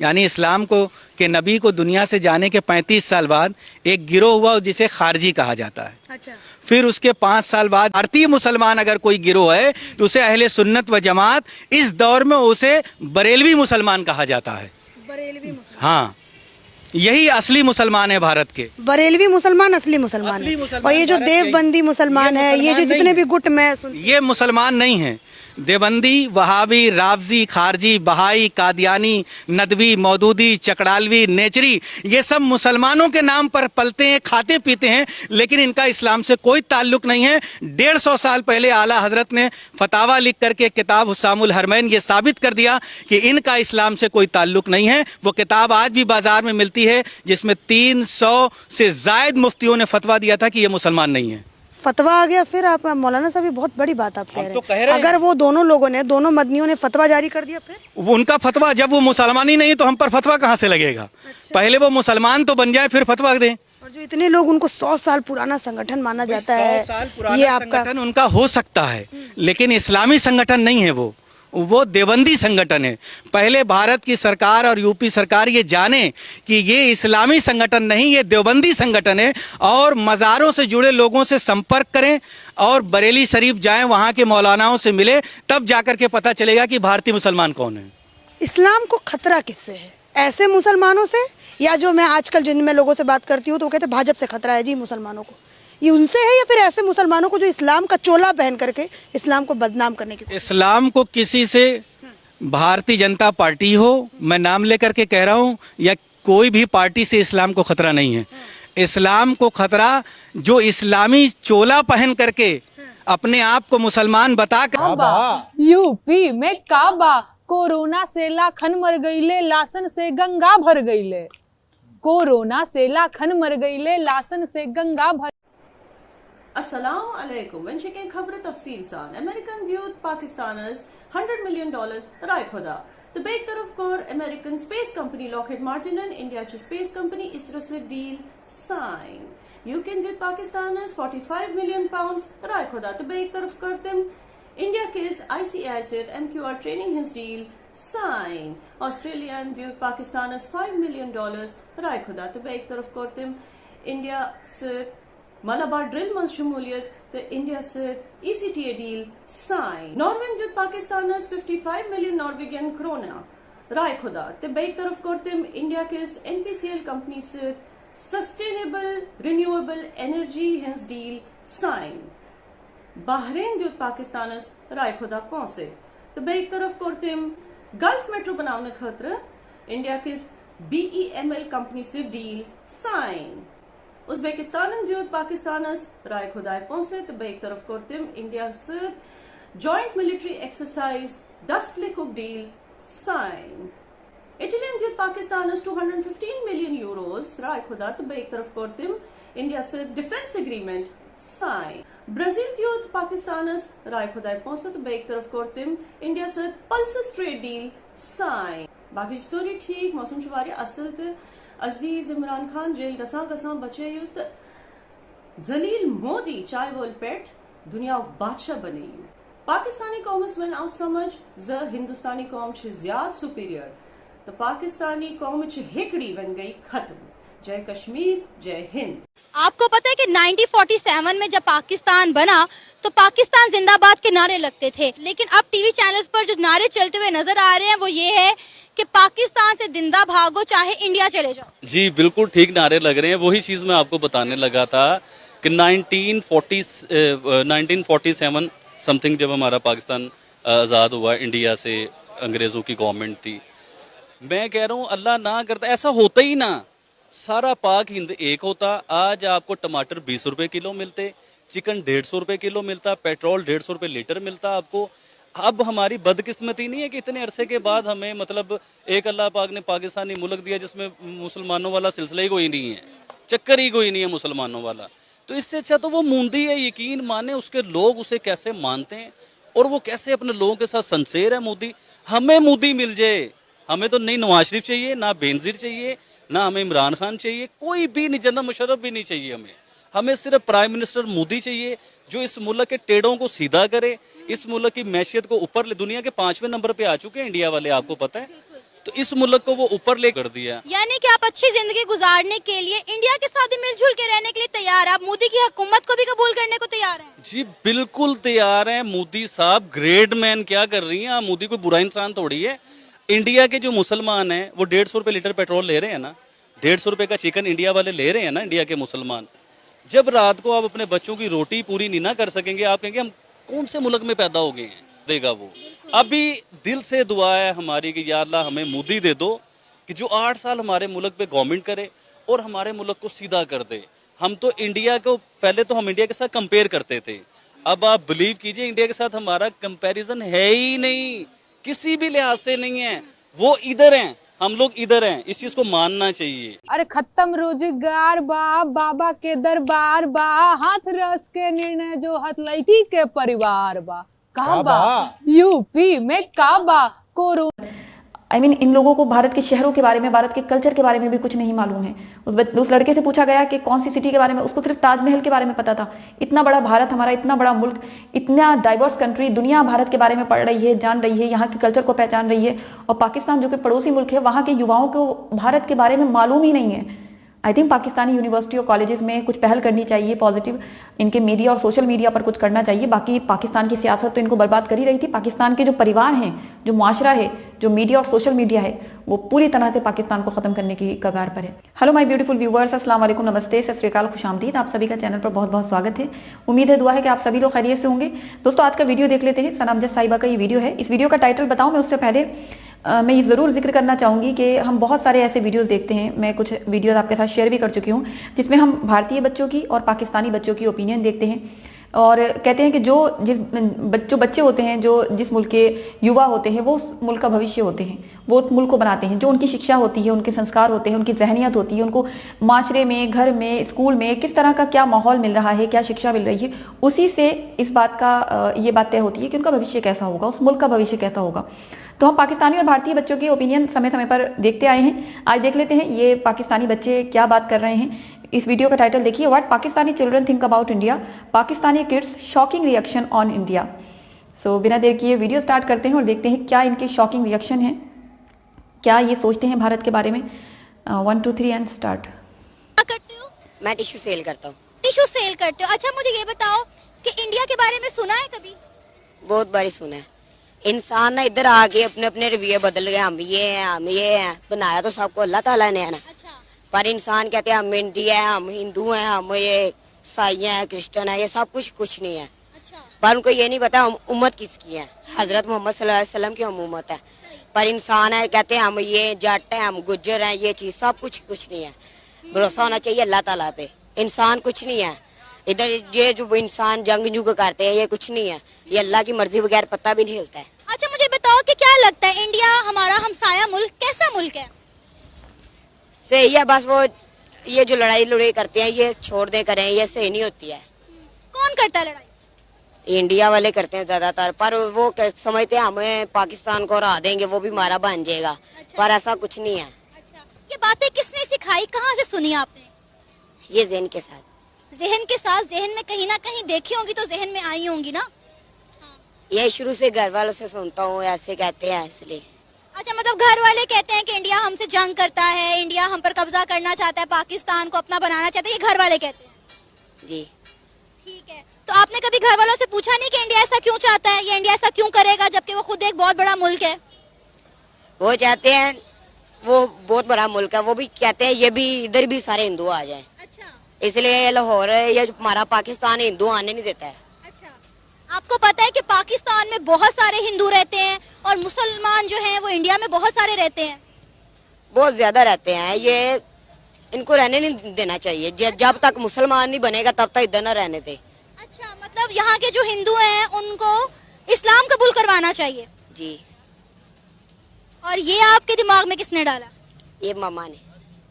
यानी इस्लाम को के नबी को दुनिया से जाने के 35 साल बाद एक गिरोह हुआ जिसे खारजी कहा जाता है। अच्छा। फिर उसके 5 साल बाद भारतीय मुसलमान अगर कोई गिरोह है तो उसे अहले सुन्नत व जमात, इस दौर में उसे बरेलवी मुसलमान कहा जाता है। बरेलवी मुसलमान? हाँ, यही असली मुसलमान है भारत के। बरेलवी मुसलमान असली मुसलमान है। और ये जो देवबंदी मुसलमान है, ये जो जितने भी गुट में, ये मुसलमान नहीं है। देवबंदी, वहाबी, रावजी, खारजी, बहाई, कादियानी, नदवी, मौदूदी, चकड़ालवी, नेचरी, ये सब मुसलमानों के नाम पर पलते हैं, खाते पीते हैं, लेकिन इनका इस्लाम से कोई ताल्लुक नहीं है। 150 साल पहले आला हजरत ने फतावा लिख करके किताब हुस्सामुल हरमैन ये साबित कर दिया कि इनका इस्लाम से कोई ताल्लुक नहीं है। वो किताब आज भी बाजार में मिलती है, जिसमें 300 से जायद मुफ्तियों ने फतवा दिया था कि ये मुसलमान नहीं है। फतवा आ गया। फिर आप मौलाना साहब, ये बहुत बड़ी बात आप कह रहे हैं। अगर वो दोनों लोगों ने, दोनों मदनियों ने फतवा जारी कर दिया, फिर उनका फतवा, जब वो मुसलमान ही नहीं तो हम पर फतवा कहाँ से लगेगा? अच्छा। पहले वो मुसलमान तो बन जाए फिर फतवा दें। और जो इतने लोग, उनको 100 साल पुराना संगठन माना जाता है, 100 साल पुराना ये आपका संगठन उनका हो सकता है, लेकिन इस्लामी संगठन नहीं है। वो वो देवबंदी संगठन है। पहले भारत की सरकार और यूपी सरकार ये जाने कि ये इस्लामी संगठन नहीं, ये देवबंदी संगठन है, और मज़ारों से जुड़े लोगों से संपर्क करें और बरेली शरीफ जाएं, वहाँ के मौलानाओं से मिले, तब जाकर के पता चलेगा कि भारतीय मुसलमान कौन है। इस्लाम को खतरा किससे है? ऐसे मुसलमानों से, या जो मैं आजकल जिन मैं लोगों से बात करती हूँ तो वो कहते हैं भाजपा से खतरा है जी मुसलमानों को, ये उनसे है, या फिर ऐसे मुसलमानों को जो इस्लाम का चोला पहन करके इस्लाम को बदनाम करने की? इस्लाम को किसी से, भारतीय जनता पार्टी हो, मैं नाम लेकर के कह रहा हूँ, या कोई भी पार्टी से इस्लाम को खतरा नहीं है। इस्लाम को खतरा जो इस्लामी चोला पहन करके अपने आप को मुसलमान बता कर, यूपी में काबा, कोरोना से लाखन मर गईले, लाशन से गंगा भर गईले। कोरोना से लाखन मर गईले, लाशन से गंगा भर। अस्सलाम अलैकुम। When checking खबर तफसील सान, American youth Pakistaners $100 million राय खुदा। तो बेक तरफ core American space company Lockheed Martin and India च space company इसरो से deal sign। UK youth Pakistaners £45 million राय खुदा। तो बेक तरफ कर them India किस ICI से MQR training his deal sign। Australian youth Pakistaners $5 million राय खुदा। तो बेक तरफ कर them India से मलाबार ड्रिल मंज शमूलियत तो इंडिया से ECTA डील साइन। नॉर्वेन जुद पाकिस्तानर्स 55 मिलियन नॉर्वेगियन क्रोना राय खुदा। तो बेक तरफ करते इंडिया के NPCL कंपनी से sustainable renewable energy hence deal sign. Bahrain जुद पाकिस्तानर्स राय खुदा पहुंचे। तो बेक तरफ करते गल्फ मेट्रो बनाने खतरा इंडिया के BEML कंपनी से डील साइन। उज़्बेकिस्तान जो पाकिस्तानस राय खुदाय पहुंचे। तो बेक तरफ करते इंडिया से joint military exercise Dustlik deal sign. Italian जो पाकिस्तानस 215 मिलियन यूरोस राय खुदा। तो बेक तरफ करते इंडिया से डिफेंस एग्रीमेंट साइन। ब्राजील जो पाकिस्तानस राय खुदाय पहुंचे। तो बेक तरफ करते इंडिया से पल्सेस ट्रेड डील साइन। बाकी सोरी ठीक मौसम शुमारी असल तो अजीज इमरान खान जेल गसा गसा बचे युस्त जलील मोदी चाय वोल पेट दुनिया बादशाह बने। पाकिस्तानी कौमस वन आउ समझ ज हिंदुस्तानी कौम छ ज्यादा सुपीरियर। तो पाकिस्तानी कौम छ हिकड़ी बन गई खत्म। जय कश्मीर जय हिंद। आपको पता है कि 1947 में जब पाकिस्तान बना तो पाकिस्तान जिंदाबाद के नारे लगते थे, लेकिन अब टीवी चैनल्स पर जो नारे चलते हुए नजर आ रहे हैं वो ये है कि पाकिस्तान से जिंदा भागो चाहे इंडिया चले जाओ। जी बिल्कुल ठीक नारे लग रहे हैं। वही चीज मैं आपको बताने लगा था कि 1947 समथिंग जब हमारा पाकिस्तान आजाद हुआ इंडिया से, अंग्रेजों की गवर्नमेंट थी, मैं कह रहा हूँ अल्लाह ना करता ऐसा होता ही ना, सारा पाक हिंद एक होता। आज आपको टमाटर 20 रुपए किलो मिलते, चिकन 150 रुपए किलो मिलता, पेट्रोल 150 रुपए लीटर मिलता आपको। अब हमारी बदकिस्मती नहीं है कि इतने अरसे के बाद हमें मतलब एक अल्लाह पाक ने पाकिस्तानी मुल्क दिया जिसमें मुसलमानों वाला सिलसिला ही कोई नहीं है, चक्कर ही कोई नहीं है मुसलमानों वाला। तो इससे अच्छा तो वो मूंदी है, यकीन माने उसके लोग उसे कैसे मानते हैं और वो कैसे अपने लोगों के साथ संसेर है मोदी। हमें मोदी मिल जाए, हमें तो नहीं नवाज शरीफ चाहिए, ना बेनजीर चाहिए, ना हमें इमरान खान चाहिए, कोई भी नहीं, जनरल मुशर्रफ भी नहीं चाहिए हमें सिर्फ प्राइम मिनिस्टर मोदी चाहिए जो इस मुल्क के टेढ़ों को सीधा करे, इस मुल्क की मैशियत को ऊपर ले। दुनिया के 5वें नंबर पे आ चुके हैं इंडिया वाले, आपको पता है। तो इस मुल्क को वो ऊपर ले कर दिया। यानी कि आप अच्छी जिंदगी गुजारने के लिए इंडिया के साथ मिलजुल के रहने के लिए तैयार, आप मोदी की हुकूमत को भी कबूल करने को तैयार हैं? जी बिल्कुल तैयार हैं। मोदी साहब ग्रेट मैन क्या कर रही हैं, मोदी कोई बुरा इंसान थोड़ी है। इंडिया के जो मुसलमान है वो 150 रुपए लीटर पेट्रोल ले रहे हैं ना, 150 रुपए का चिकन इंडिया वाले ले रहे हैं ना, इंडिया के मुसलमान। जब रात को आप अपने बच्चों की रोटी पूरी नहीं ना कर सकेंगे, आप कहेंगे हम कौन से मुल्क में पैदा हो गए हैं, देगा वो। अभी दिल से दुआ है हमारी कि या अल्लाह हमें मोदी दे दो कि जो 8 साल हमारे मुल्क पे गवर्नमेंट करे और हमारे मुल्क को सीधा कर दे। हम तो इंडिया को पहले तो हम इंडिया के साथ कंपेयर करते थे, अब आप बिलीव कीजिए इंडिया के साथ हमारा कंपैरिजन है ही नहीं, किसी भी लिहाज से नहीं है। वो इधर हैं, हम लोग इधर हैं, इस चीज को मानना चाहिए। अरे खत्म रोजगार बा, बाबा के दरबार बा, हाथ रस के निर्णय जो हाथ लड़की के परिवार बा। काबा यूपी में काबा कोरोना। इन लोगों को भारत के शहरों के बारे में, भारत के कल्चर के बारे में भी कुछ नहीं मालूम है। उस लड़के से पूछा गया कि कौन सी सिटी के बारे में, उसको सिर्फ ताजमहल के बारे में पता था। इतना बड़ा भारत हमारा, इतना बड़ा मुल्क, इतना डाइवर्स कंट्री, दुनिया भारत के बारे में पढ़ रही है, जान रही है, यहाँ के कल्चर को पहचान रही है, और पाकिस्तान जो कि पड़ोसी मुल्क है, वहाँ के युवाओं को भारत के बारे में मालूम ही नहीं है। आई थिंक पाकिस्तानी यूनिवर्सिटी और कॉलेजेस में कुछ पहल करनी चाहिए, पॉजिटिव, इनके मीडिया और सोशल मीडिया पर कुछ करना चाहिए। बाकी पाकिस्तान की सियासत तो इनको बर्बाद कर ही रही थी। पाकिस्तान के जो परिवार हैं, जो मुआशरा है, जो मीडिया और सोशल मीडिया है, वो पूरी तरह से पाकिस्तान को खत्म करने की कगार पर है। हेलो माय ब्यूटीफुल व्यूअर्स, अस्सलाम वालेकुम, नमस्ते, सत श्री अकाल, खुशामदीद। आप सभी का चैनल पर बहुत बहुत स्वागत है। उम्मीद है, दुआ है कि आप सभी लोग खैरियत से होंगे। दोस्तों, आज का वीडियो देख लेते हैं। सना अमजद साहिबा का ये वीडियो है। इस वीडियो का टाइटल बताऊं मैं उससे पहले मैं ये ज़रूर जिक्र करना चाहूँगी कि हम बहुत सारे ऐसे वीडियोस देखते हैं, मैं कुछ वीडियोस आपके साथ शेयर भी कर चुकी हूँ, जिसमें हम भारतीय बच्चों की और पाकिस्तानी बच्चों की ओपिनियन देखते हैं और कहते हैं कि जो बच्चे होते हैं, जो जिस मुल्क के युवा होते हैं, वो उस मुल्क का भविष्य होते हैं, वो उस मुल्क को बनाते हैं। जो उनकी शिक्षा होती है, उनके संस्कार होते हैं, उनकी जहनियत होती है, उनको माशरे में, घर में, स्कूल में किस तरह का क्या माहौल मिल रहा है, क्या शिक्षा मिल रही है, उसी से इस बात का ये बात तय होती है कि उनका भविष्य कैसा होगा, उस मुल्क का भविष्य कैसा होगा। तो हम पाकिस्तानी और भारतीय बच्चों की ओपिनियन समय समय पर देखते आए हैं। आज देख लेते हैं ये पाकिस्तानी बच्चे क्या बात कर रहे हैं। इस वीडियो का टाइटल देखिए, what Pakistani children think about India, Pakistani kids shocking reaction on India. So बिना देर किए वीडियो स्टार्ट करते हैं और देखते हैं क्या इनके शॉकिंग रिएक्शन है, क्या ये सोचते हैं भारत के बारे में। 1 2 3 एंड स्टार्ट। क्या करते हो? मैं टिश्यू सेल करता हूँ। टिश्यू सेल करते हो? अच्छा, मुझे ये बताओ कि इंडिया के बारे में सुना है कभी? बहुत बारी सुना है। इंसान ना इधर आके अपने अपने रवैये बदल गए, हम ये हैं, बनाया तो सबको अल्लाह ताला ने है ना। अच्छा। पर इंसान कहते हैं हम इंडिया है, हम हिंदू हैं, हम ये ईसाई हैं, क्रिश्चियन है, ये सब कुछ नहीं है। अच्छा। पर उनको ये नहीं पता हम उम्मत किसकी है। हजरत मोहम्मद सल्लल्लाहु अलैहि वसल्लम की हम उम्मत है। पर इंसान है, कहते हैं हम ये जट हैं, हम गुज्जर हैं, ये चीज सब कुछ नहीं है। भरोसा होना चाहिए अल्लाह ताला पे। इंसान कुछ नहीं है इधर। ये जो इंसान जंग करते हैं, ये कुछ नहीं है। ये अल्लाह की मर्जी बगैर पत्ता भी नहीं हिलता है। अच्छा, मुझे बताओ कि क्या लगता है इंडिया हमारा हमसाया मुल्क कैसा मुल्क है? सही है, बस वो ये जो लड़ाई करते हैं ये छोड़ दे करें, ये सही नहीं होती है। कौन करता है लड़ाई? इंडिया वाले करते हैं ज्यादातर। पर वो समझते हैं हमें पाकिस्तान को हरा देंगे, वो भी हमारा बन जाएगा। अच्छा। पर ऐसा कुछ नहीं है। अच्छा, ये बातें किसने सिखाई, कहाँ से सुनी आपने? ये ज़हन के साथ। ज़हन के साथ? ज़हन में कहीं ना कहीं देखी होंगी तो ज़हन में आई होंगी ना। ये शुरू से घर वालों से सुनता हूँ, ऐसे कहते हैं इसलिए। अच्छा, मतलब घर वाले कहते हैं कि इंडिया हमसे जंग करता है, इंडिया हम पर कब्जा करना चाहता है, पाकिस्तान को अपना बनाना चाहता है, ये घर वाले कहते हैं? जी। ठीक है, तो आपने कभी घर वालों से पूछा नहीं कि इंडिया ऐसा क्यों चाहता है, ये इंडिया ऐसा क्यों करेगा, जबकि वो खुद एक बहुत बड़ा मुल्क है? वो चाहते हैं, वो बहुत बड़ा मुल्क है, वो भी कहते हैं ये भी इधर भी सारे हिंदू आ जाए। अच्छा। इसलिए लाहौर ये हमारा पाकिस्तान हिंदू आने नहीं देता है। आपको पता है कि पाकिस्तान में बहुत सारे हिंदू रहते हैं और मुसलमान जो हैं वो इंडिया में बहुत सारे रहते हैं। बहुत ज्यादा रहते हैं। ये इनको रहने नहीं देना चाहिए। जब तक मुसलमान नहीं बनेगा तब तक इधर न रहने दे। अच्छा, मतलब यहाँ के जो हिंदू हैं उनको इस्लाम कबूल करवाना चाहिए? जी। और ये आपके दिमाग में किसने डाला? ये मामा ने।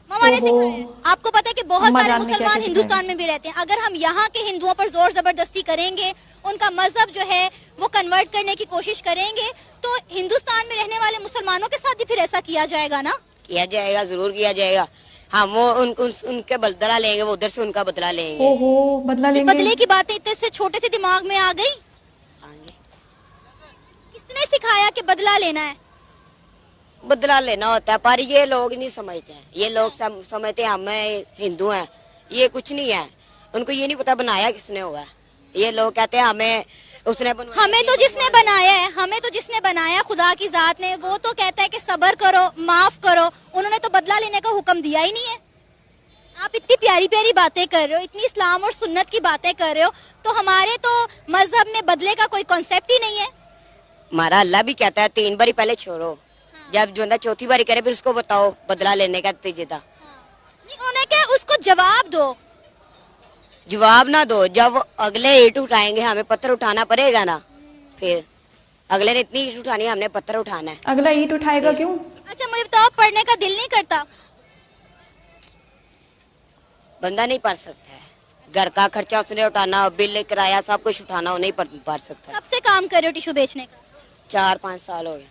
मामा ने सिखाया? आपको पता है कि बहुत सारे मुसलमान हिंदुस्तान में भी रहते हैं। अगर हम यहाँ के हिंदुओं पर जोर जबरदस्ती करेंगे, उनका मजहब जो है वो कन्वर्ट करने की कोशिश करेंगे, तो हिंदुस्तान में रहने वाले मुसलमानों के साथ भी फिर ऐसा किया जाएगा ना? किया जाएगा, जरूर किया जाएगा। हम वो उनके बदला लेंगे, वो उधर से उनका बदला लेंगे। ओहो, बदला लेंगे। बदले की बातें इतने से छोटे से दिमाग में आ गई। किसने सिखाया कि बदला लेना है? बदला लेना होता है, पर ये लोग नहीं समझते हैं। ये लोग समझते हैं हमें हिंदू हैं, ये कुछ नहीं है। उनको ये नहीं पता बनाया किसने हुआ है। ये लोग कहते हैं हमें हमें तो जिसने बनाया है, हमें तो जिसने बनाया खुदा की जात ने, वो तो कहता है कि सब्र करो, माफ करो। उन्होंने तो बदला लेने का हुक्म दिया ही नहीं है। आप इतनी प्यारी प्यारी बातें कर रहे हो, इतनी इस्लाम और सुन्नत की बातें कर रहे हो, तो हमारे तो मजहब में बदले का कोई कॉन्सेप्ट ही नहीं है। हमारा अल्लाह भी कहता है 3 बारी पहले छोड़ो। जब जो बंदा चौथी बारी करे फिर उसको बताओ बदला लेने का तरीका। उन्हें क्या, उसको जवाब दो। जवाब ना दो, जब अगले ईंट उठाएंगे हमें पत्थर उठाना पड़ेगा ना। फिर अगले ने इतनी ईंट उठानी है, हमने पत्थर उठाना है। अगला ईंट उठाएगा क्यों? अच्छा, मुझे बताओ, पढ़ने का दिल नहीं करता? बंदा नहीं पढ़ सकता है। घर का खर्चा उसने उठाना, बिल किराया सब कुछ उठाना, वो नहीं पढ़ सकता। कब से काम कर रहे हो टिश्यू बेचने का? 4-5 साल हो गए।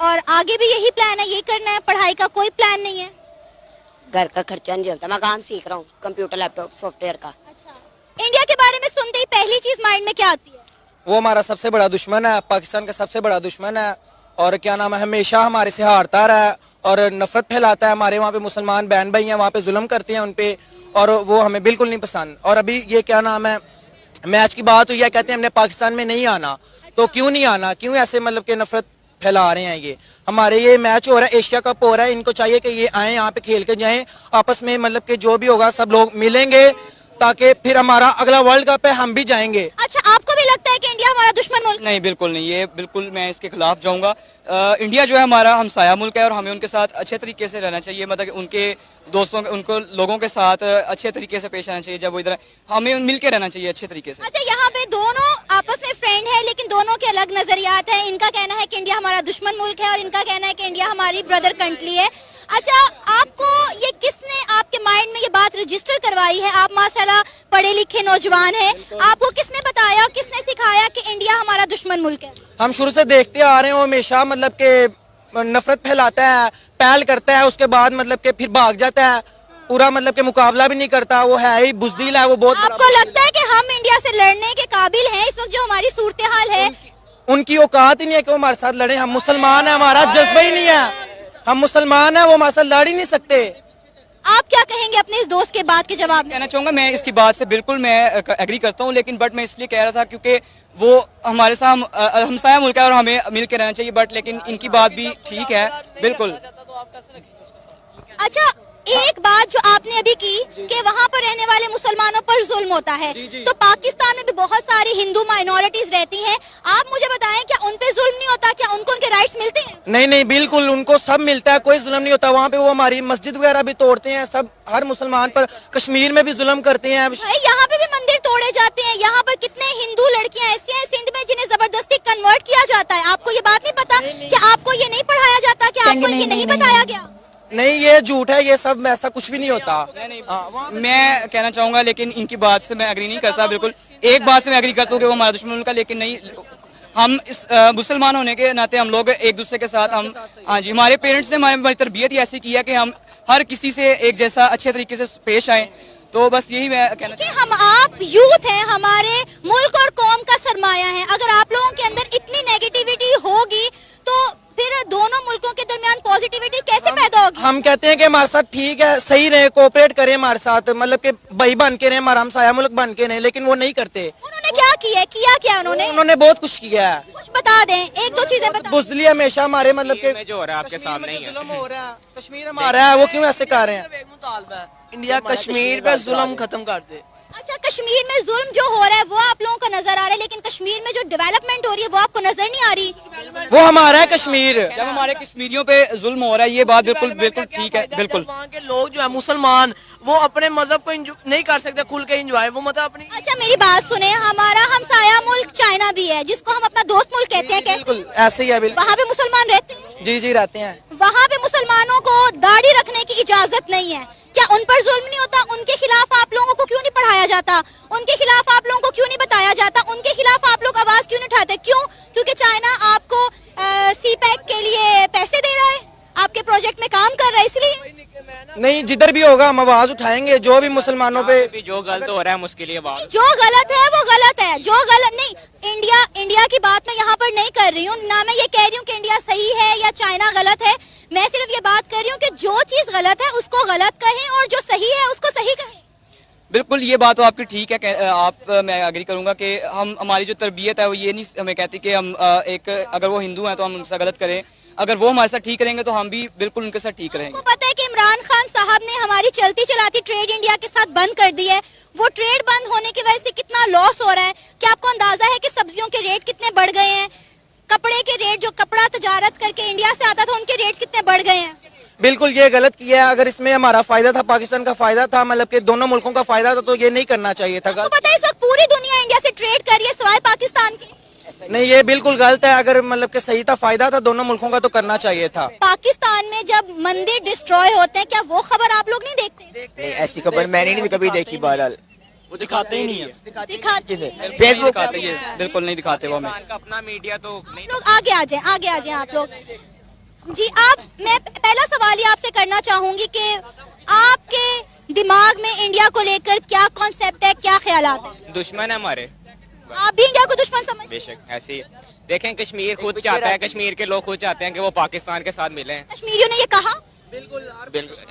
और आगे भी यही प्लान है, यही करना है, पढ़ाई का कोई प्लान नहीं है? घर का खर्चा नहीं चलता, मैं काम सीख रहा हूँ, कंप्यूटर लैपटॉप सॉफ्टवेयर का। अच्छा, इंडिया के बारे में सुनते ही पहली चीज माइंड में क्या आती है? वो हमारा सबसे बड़ा दुश्मन है, पाकिस्तान का सबसे बड़ा दुश्मन है, और क्या नाम है, हमेशा हमारे से हारता रहा है और नफरत फैलाता है। हमारे वहाँ पे मुसलमान बहन भाई हैं, वहाँ पे जुल्म करते हैं उन पे, और वो हमें बिल्कुल नहीं पसंद। और अभी ये क्या नाम है, मैच की बात हुई है, कहते हैं हमने पाकिस्तान में नहीं आना। तो क्यों नहीं आना, क्यों ऐसे मतलब कि नफरत फैला रहे हैं? ये हमारे ये मैच हो रहा है, एशिया कप हो रहा है, इनको चाहिए कि ये आए यहाँ पे खेल के जाएं आपस में, मतलब कि जो भी होगा सब लोग मिलेंगे ताकि फिर हमारा अगला वर्ल्ड कप है हम भी जाएंगे। अच्छा, आपको भी लगता है कि इंडिया हमारा दुश्मन मुल्क? नहीं, बिल्कुल नहीं, ये बिल्कुल मैं इसके खिलाफ जाऊंगा। इंडिया जो है हमारा हमसाया मुल्क है और हमें उनके साथ अच्छे तरीके से रहना चाहिए, मतलब उनके दोस्तों उनको लोगों के साथ अच्छे तरीके से पेश आना चाहिए। जब वो इधर हमें मिल के रहना चाहिए अच्छे तरीके से। अच्छा, यहाँ पे दोनों आपस में फ्रेंड है लेकिन दोनों के अलग नजरियात हैं। इनका कहना है कि इंडिया हमारा दुश्मन मुल्क है और इनका कहना है कि इंडिया हमारी ब्रदर कंट्री है। अच्छा, आपको ये किसने आपके माइंड में ये बात रजिस्टर करवाई है? आप माशाल्लाह पढ़े लिखे नौजवान हैं, आपको किसने बताया, किसने सिखाया कि इंडिया हमारा दुश्मन मुल्क है? हम शुरू से देखते आ रहे हैं, वो हमेशा मतलब के नफरत फैलाता है, पहल करता है, उसके बाद मतलब के फिर भाग जाता है, पूरा मतलब के मुकाबला भी नहीं करता। वो है ही बुज़दिल है, वो बहुत। आपको लगता है कि हम इंडिया से लड़ने के काबिल हैं इस वक्त जो हमारी सूरत हाल है? उनकी औकात ही नहीं है कि वो हमारे साथ लड़े। हम मुसलमान हैं, हमारा जज्बा ही नहीं है, हम मुसलमान हैं, वो हमारे साथ लड़ ही नहीं सकते। आप क्या कहेंगे अपने इस दोस्त के बात के जवाब में? कहना चाहूंगा मैं इसकी बात से बिल्कुल मैं एग्री करता हूं, लेकिन बट मैं इसलिए कह रहा था क्योंकि वो हमारे साथ हमसाया मुल्क है और हमें मिल के रहना चाहिए, बट लेकिन इनकी बात भी ठीक है बिल्कुल। अच्छा, एक बात जो आपने अभी की कि वहाँ पर रहने वाले मुसलमानों पर जुल्म होता है, तो पाकिस्तान में भी बहुत सारी हिंदू माइनॉरिटीज रहती हैं, आप मुझे बताएं क्या उन पे जुल्म नहीं होता? क्या उनको उनके राइट्स मिलते हैं? नहीं नहीं, बिल्कुल उनको सब मिलता है, कोई जुल्म नहीं होता वहाँ पे। वो हमारी मस्जिद वगैरह भी तोड़ते हैं, सब हर मुसलमान पर। कश्मीर में भी जुल्म करते हैं, यहाँ पे भी मंदिर तोड़े जाते हैं। यहाँ पर कितने हिंदू लड़कियाँ ऐसी हैं सिंध में जिन्हें जबरदस्ती कन्वर्ट किया जाता है। आपको ये बात नहीं पता? कि आपको ये नहीं पढ़ाया जाता? कि आपको ये नहीं बताया गया? नहीं, ये झूठ है, ये सब ऐसा कुछ भी नहीं होता। मैं कहना चाहूंगा, लेकिन इनकी बात से मैं एग्री नहीं करता बिल्कुल। एक बात से मैं एग्री करता हूँ कि वो हमारा दुश्मन मुल्क है, लेकिन नहीं, हम इस मुसलमान होने के नाते हम लोग एक दूसरे के साथ हम, हाँ जी, हमारे पेरेंट्स ने हमारी तरबियत ही ऐसी की है कि हम हर किसी से एक जैसा अच्छे तरीके से पेश आए। तो बस यही मैं कहना चाहती हूँ। आप यूथ हैं, हमारे मुल्क और कौम का सरमाया है। अगर आप लोगों के अंदर इतनी नेगेटिविटी होगी तो फिर दोनों मुल्कों के दरमियान पॉजिटिविटी कैसे पैदा होगी? हम कहते हैं कि हमारे साथ ठीक है, सही रहे, कोऑपरेट करें हमारे साथ, मतलब कि भाई बन के रहे, हमारा हमसाया मुल्क बन के रहे, लेकिन वो नहीं करते। उन्होंने क्या किया? क्या उन्होंने बहुत कुछ किया है। कुछ बता दें, एक दो चीजें बता। बुज़दिली हमेशा हमारे मतलब के जो हो रहा है आपके सामने ही है। हो रहा है, कश्मीर हमारा है, वो क्यों ऐसे कर रहे हैं? इंडिया कश्मीर पे जुल्म खत्म कर दे। अच्छा, कश्मीर में जुल्म जो हो रहा है वो आप लोगों को नजर आ रहा है, लेकिन कश्मीर में जो डेवलपमेंट हो रही है वो आपको नजर नहीं आ रही? वो हमारा है कश्मीर। जब हमारे कश्मीरियों पे जुल्म हो रहा है, ये बात बिल्कुल बिल्कुल ठीक है, बिल्कुल। वहाँ के लोग जो है मुसलमान, वो अपने मजहब को नहीं कर सकते खुल के एंजॉय, वो मतलब अपनी। अच्छा, मेरी बात सुने, हमारा हमसाया मुल्क चाइना भी है जिसको हम अपना दोस्त मुल्क कहते हैं। बिल्कुल ऐसे ही है। वहाँ पे मुसलमान रहते हैं? जी जी रहते हैं। वहाँ पे मुसलमानों को दाढ़ी रखने की इजाजत नहीं है, क्या उन पर जुल्म नहीं होता? उनके खिलाफ आप लोगों को क्यों नहीं पढ़ाया जाता? उनके खिलाफ आप लोगों को क्यों नहीं बताया जाता? उनके खिलाफ आप लोग आवाज क्यों नहीं उठाते? क्यों? क्योंकि चाइना आपको सीपैक के लिए पैसे दे रहा है, आपके प्रोजेक्ट में काम कर रहा है, इसलिए। नहीं, जिधर भी होगा हम आवाज उठाएंगे, जो भी मुसलमानों पे जो गलत हो रहा है उसके लिए बात। जो गलत है वो गलत है, जो गलत नहीं। इंडिया की बात मैं यहाँ पर नहीं कर रही हूँ, ना मैं ये कह रही हूँ कि इंडिया सही है या चाइना गलत है। मैं सिर्फ ये बात कर रही हूँ कि जो चीज गलत है उसको गलत कहें और जो सही है उसको सही कहें। बिल्कुल, ये बात तो आपकी ठीक है। मैं एग्री करूंगा कि हमारी जो तरबियत है वो ये नहीं हमें कहती कि हम अगर वो हिंदू हैं तो हम उनसे गलत करें, अगर वो हमारे साथ ठीक रहेंगे तो हम भी बिल्कुल उनके साथ ठीक रहेंगे। पता है कि इमरान खान साहब ने हमारी चलती चलाती ट्रेड इंडिया के साथ बंद कर दी है। वो ट्रेड बंद होने की वजह से कितना लॉस हो रहा है, क्या आपको अंदाजा है कि सब्जियों के रेट कितने बढ़ गए हैं? कपड़े के रेट, जो कपड़ा तजारत करके इंडिया से आता था, उनके रेट कितने बढ़ गए हैं? बिल्कुल ये गलत किया है। अगर इसमें हमारा फायदा था, पाकिस्तान का फायदा था, मतलब कि दोनों मुल्कों का फायदा था, तो ये नहीं करना चाहिए था। पता है इस वक्त पूरी दुनिया इंडिया से ट्रेड कर रही है सिवाय पाकिस्तान के। नहीं, ये बिल्कुल गलत है। अगर मतलब कि सही था, फायदा था दोनों मुल्कों का, तो करना चाहिए था। पाकिस्तान में जब मंदिर डिस्ट्रॉय होते हैं, क्या वो खबर आप लोग नहीं देखते? नहीं, ऐसी खबर मैंने नहीं कभी देखी। बहरहाल वो दिखाते ही नहीं है, फेसबुक बिल्कुल नहीं दिखाते वो हमें। अपना मीडिया तो लोग आगे आ जाए आप लोग। जी मैं पहला सवाल ये आपसे करना चाहूंगी कि आपके दिमाग में इंडिया को लेकर क्या कॉन्सेप्ट है, क्या ख्यालात है? दुश्मन है हमारे। आप भी इंडिया को दुश्मन समझते हैं? बेशक ऐसे ही देखें, कश्मीर खुद चाहता है, कश्मीर के लोग खुद चाहते हैं कि वो पाकिस्तान के साथ मिलें। कश्मीरियों ने ये कहा? बिल्कुल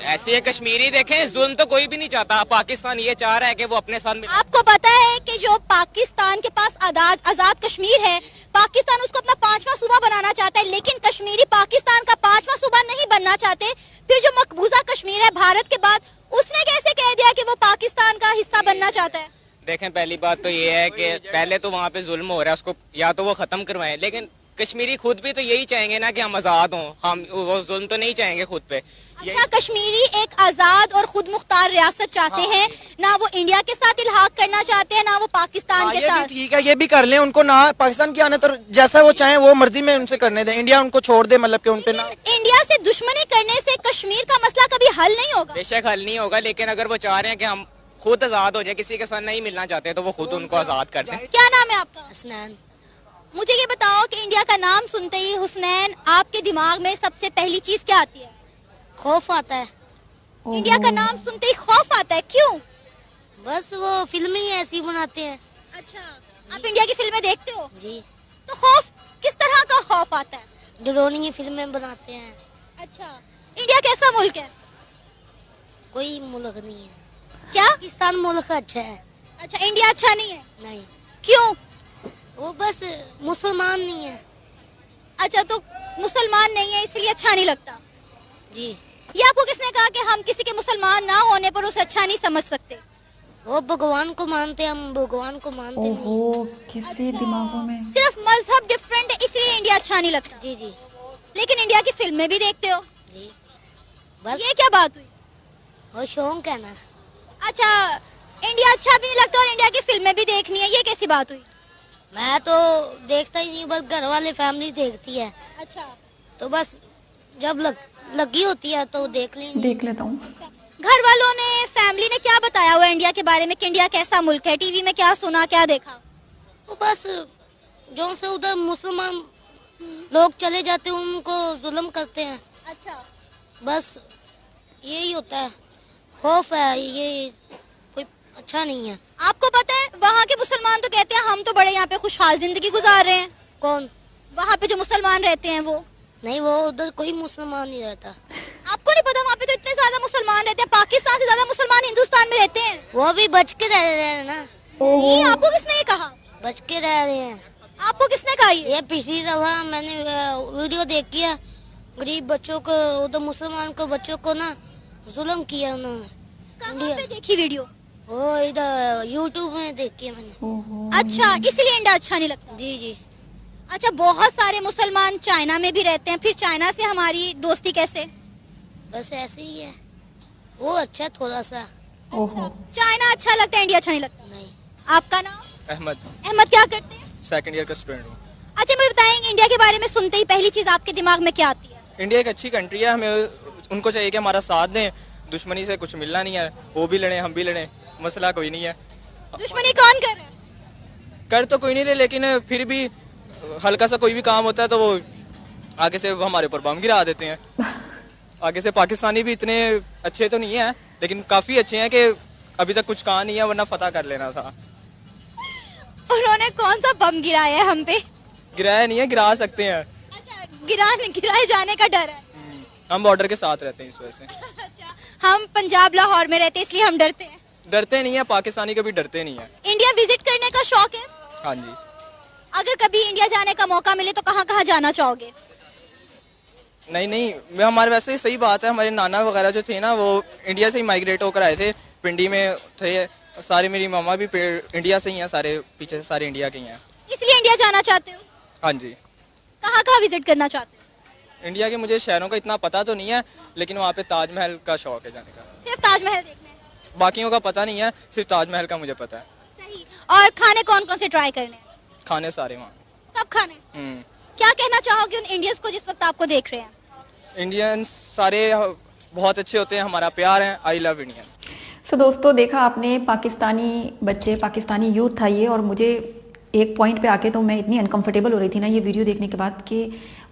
ऐसे है, कश्मीरी देखें, जुल्म तो कोई भी नहीं चाहता, पाकिस्तान ये चाह रहा है कि वो अपने साथ मिले। आपको पता है कि जो पाकिस्तान के पास आजाद कश्मीर है, पाकिस्तान उसको अपना 5वां सूबा बनाना चाहता है, लेकिन कश्मीरी पाकिस्तान का 5वां सूबा नहीं बनना चाहते। फिर जो मकबूजा कश्मीर है भारत के बाद, उसने कैसे कह दिया कि वो पाकिस्तान का हिस्सा बनना चाहता है? देखें, पहली बात तो ये है कि पहले तो वहाँ पे जुल्म हो रहा है, उसको या तो वो खत्म करवाएं, लेकिन कश्मीरी खुद भी तो यही चाहेंगे ना कि हम आजाद हों, हम वो जुल्म तो नहीं चाहेंगे खुद पे। अच्छा, कश्मीरी एक आजाद और खुद मुख्तार रियासत चाहते हैं, ना वो इंडिया के साथ इल्हाक करना चाहते हैं, ना वो पाकिस्तान के साथ। ठीक है, ये भी कर लें, उनको ना पाकिस्तान की आने तो जैसा वो चाहें वो मर्जी में उनसे करने दें, इंडिया उनको छोड़ दे, मतलब कि उनपे ना। इंडिया से दुश्मनी करने से कश्मीर का मसला कभी हल नहीं होगा। बेशक हल नहीं होगा, लेकिन अगर वो चाह रहे हैं कि हम खुद आजाद हो जाए, किसी के साथ नहीं मिलना चाहते, तो वो खुद उनको आजाद कर दें। क्या नाम है आपका? हुसनैन। मुझे ये बताओ कि इंडिया का नाम सुनते ही हुसनैन, आपके दिमाग में सबसे पहली चीज क्या आती है? खौफ आता है। इंडिया का नाम सुनते ही खौफ आता है, क्यों? बस वो फिल्में ही ऐसी बनाते हैं। अच्छा, आप इंडिया की फिल्में देखते हो? जी। तो खौफ किस तरह का खौफ आता है? डरावनी फिल्में बनाते हैं। अच्छा, इंडिया कैसा मुल्क है? कोई मुल्क नहीं है। क्या? पाकिस्तान मुल्क अच्छा है। अच्छा, इंडिया अच्छा नहीं है? नहीं। क्यों? वो बस मुसलमान नहीं है। अच्छा, तो मुसलमान नहीं है इसलिए अच्छा नहीं लगता? जी। ये आपको किसने कहा कि हम किसी के मुसलमान ना होने पर उसे अच्छा नहीं समझ सकते? वो भगवान को मानते हैं, हम भगवान को मानते नहीं। किसी दिमागों में सिर्फ मजहब डिफरेंट है इसलिए इंडिया अच्छा नहीं लगता? जी जी। लेकिन इंडिया की फिल्में भी देखते हो? जी। बस ये क्या बात हुई? वो शौक है ना। अच्छा, इंडिया अच्छा भी नहीं लगता और इंडिया की फिल्में भी देखनी है, ये कैसी बात हुई? मैं तो देखता ही नहीं, बस घर वाले फैमिली देखती है। अच्छा। तो बस जब लगी होती है तो देख लेता हूँ। अच्छा। घर वालों ने, फैमिली ने क्या बताया हुआ इंडिया के बारे में कि इंडिया कैसा मुल्क है? टीवी में क्या सुना, क्या देखा? तो बस जो से उधर मुसलमान लोग चले जाते हैं उनको जुल्म करते हैं। अच्छा। बस यही होता है, खौफ है, ये कोई अच्छा नहीं है। आपको पता है वहाँ के मुसलमान तो कहते हैं हम तो बड़े यहाँ पे खुशहाल जिंदगी गुजार रहे हैं। कौन? वहाँ पे जो मुसलमान रहते हैं वो। नहीं, वो उधर कोई मुसलमान नहीं रहता। आपको नहीं पता? वहाँ पे तो इतने ज्यादा मुसलमान रहते हैं, पाकिस्तान से ज्यादा मुसलमान हिंदुस्तान में रहते हैं। वो भी बच के रह रहे हैं ना। ये आपको किसने कहा? बच के रह रहे हैं। आपको किसने कहा? ये पिछली दफा मैंने वीडियो देखी है, गरीब बच्चों को, उधर मुसलमान को बच्चों को ना जुल्म किया उन्होंने। कहाँ पे देखी वीडियो? वो इधर यूट्यूब में देखी है मैंने। अच्छा, इसलिए इंडिया अच्छा नहीं लगता? जी जी। अच्छा, बहुत सारे मुसलमान चाइना में भी रहते हैं, फिर चाइना से हमारी दोस्ती कैसे? बस ऐसे ही है, वो अच्छा थोड़ा सा। अच्छा, चाइना अच्छा लगता है, इंडिया अच्छा नहीं लगता? नहीं। आपका नाम? अहमद। अहमद, क्या करते हैं? सेकंड ईयर का स्टूडेंट हूँ। अच्छा, मुझे बताएंगे इंडिया के बारे में सुनते ही पहली चीज आपके दिमाग में क्या आती है? इंडिया एक अच्छी कंट्री है, हमें उनको चाहिए कि हमारा साथ दें, दुश्मनी से कुछ मिलना नहीं है, वो भी लड़े हम भी लड़े, मसला कोई नहीं है। दुश्मनी कौन कर रहा है? कर तो कोई नहीं रहे, लेकिन फिर भी हल्का सा कोई भी काम होता है तो वो आगे से हमारे ऊपर बम गिरा देते हैं। आगे से पाकिस्तानी भी इतने अच्छे तो नहीं है, लेकिन काफी अच्छे हैं कि अभी तक कुछ कहा नहीं है, वरना फतह कर लेना था। उन्होंने कौन सा बम गिराया है हम पे? गिराया नहीं है, गिरा सकते हैं। अच्छा, गिराए जाने का डर है। हम बॉर्डर के साथ रहते हैं इस वजह से। अच्छा, हम पंजाब लाहौर में रहते हैं इसलिए हम डरते हैं। डरते नहीं है, पाकिस्तानी कभी डरते नहीं है। इंडिया विजिट करने का शौक है? हाँ जी। अगर कभी इंडिया जाने का मौका मिले तो कहाँ कहाँ जाना चाहोगे? नहीं, हमारे वैसे ही सही बात है, हमारे नाना वगैरह जो थे ना वो इंडिया से ही माइग्रेट होकर आए थे, पिंडी में थे सारे, मेरी मामा भी इंडिया से ही हैं, सारे पीछे से सारे इंडिया के ही हैं। इसलिए इंडिया जाना चाहते हो? हाँ जी। कहाँ कहाँ विजिट करना चाहते हो? इंडिया के मुझे शहरों का इतना पता तो नहीं है, लेकिन वहाँ पे ताजमहल का शौक है जाने का। सिर्फ ताजमहल देखना है? बाकियों का पता नहीं है, सिर्फ ताजमहल का मुझे पता है। सही। और खाने कौन कौन से ट्राई करने? खाने सारे वहाँ, सब खाने। क्या कहना चाहोगे उन इंडियंस को जिस वक्त आपको देख रहे हैं? इंडियंस सारे बहुत अच्छे होते हैं, हमारा प्यार है, आई लव इंडियन। सो दोस्तों, देखा आपने, पाकिस्तानी बच्चे, पाकिस्तानी यूथ था ये, और मुझे एक पॉइंट पे आके तो मैं इतनी अनकंफर्टेबल हो रही थी ना ये वीडियो देखने के बाद कि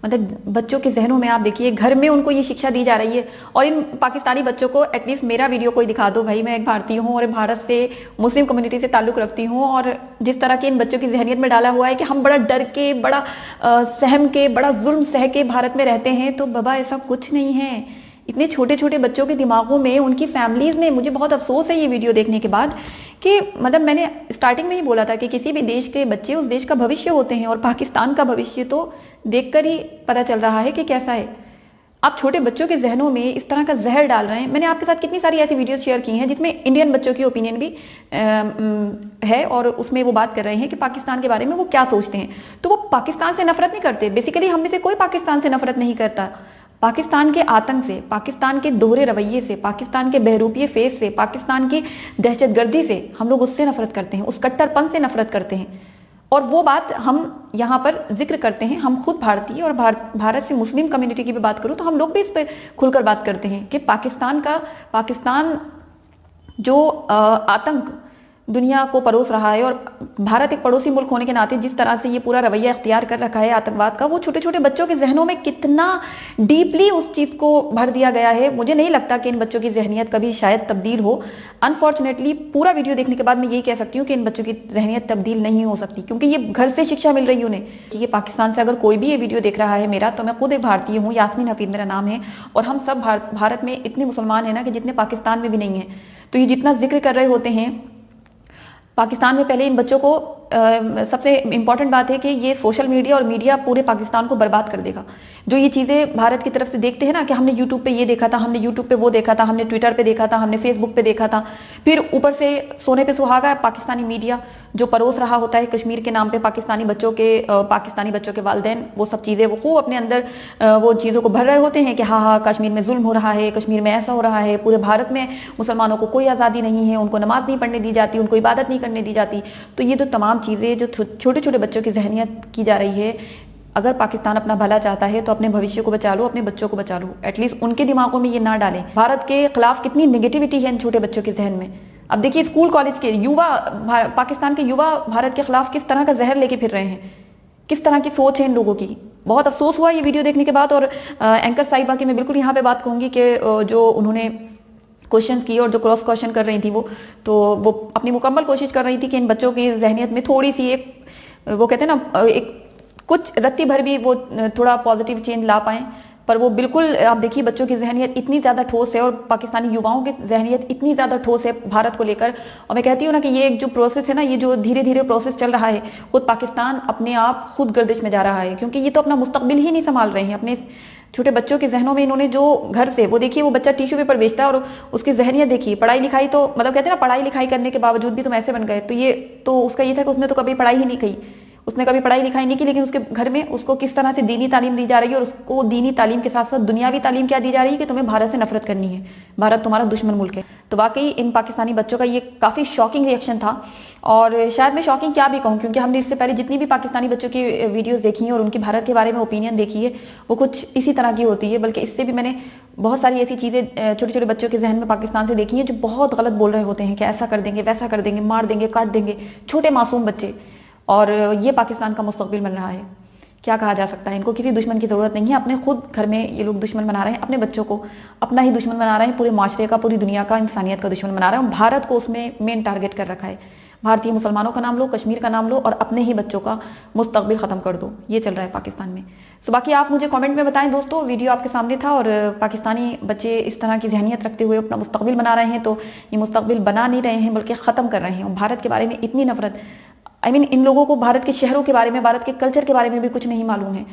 मतलब बच्चों के जहनों में आप देखिए, घर में उनको ये शिक्षा दी जा रही है। और इन पाकिस्तानी बच्चों को एटलीस्ट मेरा वीडियो कोई दिखा दो भाई, मैं एक भारतीय हूँ और भारत से मुस्लिम कम्युनिटी से ताल्लुक रखती हूँ, और जिस तरह के इन बच्चों की जहनियत में डाला हुआ है कि हम बड़ा डर के, बड़ा सहम के, बड़ा जुल्म सह के भारत में रहते हैं, तो बाबा ऐसा कुछ नहीं है। इतने छोटे छोटे बच्चों के दिमागों में, उनकी फैमिलीज में, मुझे बहुत अफसोस है ये वीडियो देखने के बाद कि मतलब मैंने स्टार्टिंग में ही बोला था कि किसी भी देश के बच्चे उस देश का भविष्य होते हैं, और पाकिस्तान का भविष्य तो देखकर ही पता चल रहा है कि कैसा है। आप छोटे बच्चों के जहनों में इस तरह का जहर डाल रहे हैं। मैंने आपके साथ कितनी सारी ऐसी वीडियोस शेयर की हैं जिसमें इंडियन बच्चों की ओपिनियन भी है, और उसमें वो बात कर रहे हैं कि पाकिस्तान के बारे में वो क्या सोचते हैं। तो वो पाकिस्तान से नफरत नहीं करते, बेसिकली हम में से कोई पाकिस्तान से नफरत नहीं करता। पाकिस्तान के आतंक से, पाकिस्तान के दोहरे रवैये से, पाकिस्तान के बहरूपीय फेस से, पाकिस्तान की दहशतगर्दी से हम लोग उससे नफरत करते हैं, उस कट्टरपन से नफरत करते हैं। और वो बात हम यहाँ पर जिक्र करते हैं। हम खुद भारतीय और भारत से मुस्लिम कम्युनिटी की भी बात करूँ तो हम लोग भी इस पर खुलकर बात करते हैं कि पाकिस्तान जो आतंक दुनिया को परोस रहा है, और भारत एक पड़ोसी मुल्क होने के नाते जिस तरह से ये पूरा रवैया इख्तियार कर रखा है आतंकवाद का, वो छोटे छोटे बच्चों के जहनों में कितना डीपली उस चीज़ को भर दिया गया है। मुझे नहीं लगता कि इन बच्चों की जहनियत कभी शायद तब्दील हो। अनफॉर्चुनेटली पूरा वीडियो देखने के बाद मैं यही कह सकती हूँ कि इन बच्चों की जहनियत तब्दील नहीं हो सकती, क्योंकि ये घर से शिक्षा मिल रही है उन्हें कि ये पाकिस्तान से अगर कोई भी ये वीडियो देख रहा है मेरा, तो मैं खुद एक भारतीय हूँ, यास्मीन हफीज मेरा नाम है, और हम सब भारत में इतने मुसलमान हैं ना कि जितने पाकिस्तान में भी नहीं है। तो ये जितना जिक्र कर रहे होते हैं पाकिस्तान में, पहले इन बच्चों को सबसे इंपॉर्टेंट बात है कि ये सोशल मीडिया और मीडिया पूरे पाकिस्तान को बर्बाद कर देगा। जो ये चीज़ें भारत की तरफ से देखते हैं ना कि हमने यूट्यूब पे ये देखा था, हमने यूट्यूब पे वो देखा था, हमने ट्विटर पे देखा था, हमने फेसबुक पे देखा था, फिर ऊपर से सोने पे सुहागा है पाकिस्तानी मीडिया जो परोस रहा होता है कश्मीर के नाम पे पाकिस्तानी बच्चों के वालिदैन वो सब चीज़ें वो खूब अपने अंदर वो चीज़ों को भर रहे होते हैं कि हाँ कश्मीर में जुल्म हो रहा है, कश्मीर में ऐसा हो रहा है, पूरे भारत में मुसलमानों को कोई आज़ादी नहीं है, उनको नमाज नहीं पढ़ने दी जाती, उनको इबादत नहीं करने दी जाती। तो ये तो तमाम चीज़ें जो छोटे छोटे बच्चों की जहनियत की जा रही है, अगर पाकिस्तान अपना भला चाहता है तो अपने भविष्य को बचा लो, अपने बच्चों को बचा लो, एटलीस्ट उनके दिमागों में ये ना डालें। भारत के खिलाफ कितनी नेगेटिविटी है इन छोटे बच्चों के जहन में। अब देखिए स्कूल कॉलेज के युवा, पाकिस्तान के युवा भारत के खिलाफ किस तरह का जहर लेके फिर रहे हैं, किस तरह की सोच है इन लोगों की। बहुत अफसोस हुआ ये वीडियो देखने के बाद। और एंकर साहिबा की मैं बिल्कुल यहाँ पे बात कहूंगी कि जो उन्होंने क्वेश्चन की और जो क्रॉस क्वेश्चन कर रही थी वो अपनी मुकम्मल कोशिश कर रही थी कि इन बच्चों की जहनियत में थोड़ी सी एक वो कहते हैं ना एक कुछ रत्ती भर भी वो थोड़ा पॉजिटिव चेंज ला पाएं, पर वो बिल्कुल आप देखिए बच्चों की जहनियत इतनी ज़्यादा ठोस है और पाकिस्तानी युवाओं की जहनियत इतनी ज़्यादा ठोस है भारत को लेकर। और मैं कहती हूँ ना कि ये एक जो प्रोसेस है ना, ये जो धीरे धीरे प्रोसेस चल रहा है, खुद पाकिस्तान अपने आप खुद गर्दिश में जा रहा है, क्योंकि ये तो अपना मुस्तकबिल ही नहीं संभाल रहे हैं। अपने छोटे बच्चों के जहनों में इन्होंने जो घर से वो देखिए वो बच्चा टिश्यू पेपर बेचता है और उसकी जहनियत देखिए, पढ़ाई लिखाई तो मतलब कहते हैं ना पढ़ाई लिखाई करने के बावजूद भी तुम ऐसे बन गए। तो ये तो उसका ये था कि उसने तो कभी पढ़ाई ही नहीं की, उसने कभी पढ़ाई लिखाई नहीं की, लेकिन उसके घर में उसको किस तरह से दीनी तालीम दी जा रही है, और उसको दीनी तालीम के साथ साथ दुनियावी तालीम क्या दी जा रही है कि तुम्हें भारत से नफरत करनी है, भारत तुम्हारा दुश्मन मुल्क है। तो वाकई इन पाकिस्तानी बच्चों का ये काफ़ी शॉकिंग रिएक्शन था। और शायद मैं शॉकिंग क्या भी कहूँ, क्योंकि हमने इससे पहले जितनी भी पाकिस्तानी बच्चों की वीडियोस देखी हैं और उनकी भारत के बारे में ओपिनियन देखी है वो कुछ इसी तरह की होती है। बल्कि इससे भी मैंने बहुत सारी ऐसी चीज़ें छोटे छोटे बच्चों के जहन में पाकिस्तान से देखी हैं जो बहुत गलत बोल रहे होते हैं कि ऐसा कर देंगे, वैसा कर देंगे, मार देंगे, काट देंगे, छोटे मासूम बच्चे। और ये पाकिस्तान का मुस्तकबिल बन रहा है। क्या कहा जा सकता है, इनको किसी दुश्मन की ज़रूरत नहीं है। अपने खुद घर में ये लोग दुश्मन बना रहे हैं, अपने बच्चों को अपना ही दुश्मन बना रहे हैं, पूरे माशरे का, पूरी दुनिया का, इंसानियत का दुश्मन बना रहे हैं। भारत को उसमें मेन टारगेट कर रखा है। भारतीय मुसलमानों का नाम लो, कश्मीर का नाम लो और अपने ही बच्चों का मुस्तकबिल ख़त्म कर दो। ये चल रहा है पाकिस्तान में। तो बाकी आप मुझे कमेंट में बताएं दोस्तों, वीडियो आपके सामने था और पाकिस्तानी बच्चे इस तरह की जहनियत रखते हुए अपना मुस्तकबिल बना रहे हैं, तो ये मुस्तकबिल बना नहीं रहे हैं बल्कि ख़त्म कर रहे हैं। और भारत के बारे में इतनी नफरत, इन लोगों को भारत के शहरों के बारे में, भारत के कल्चर के बारे में भी कुछ नहीं मालूम है।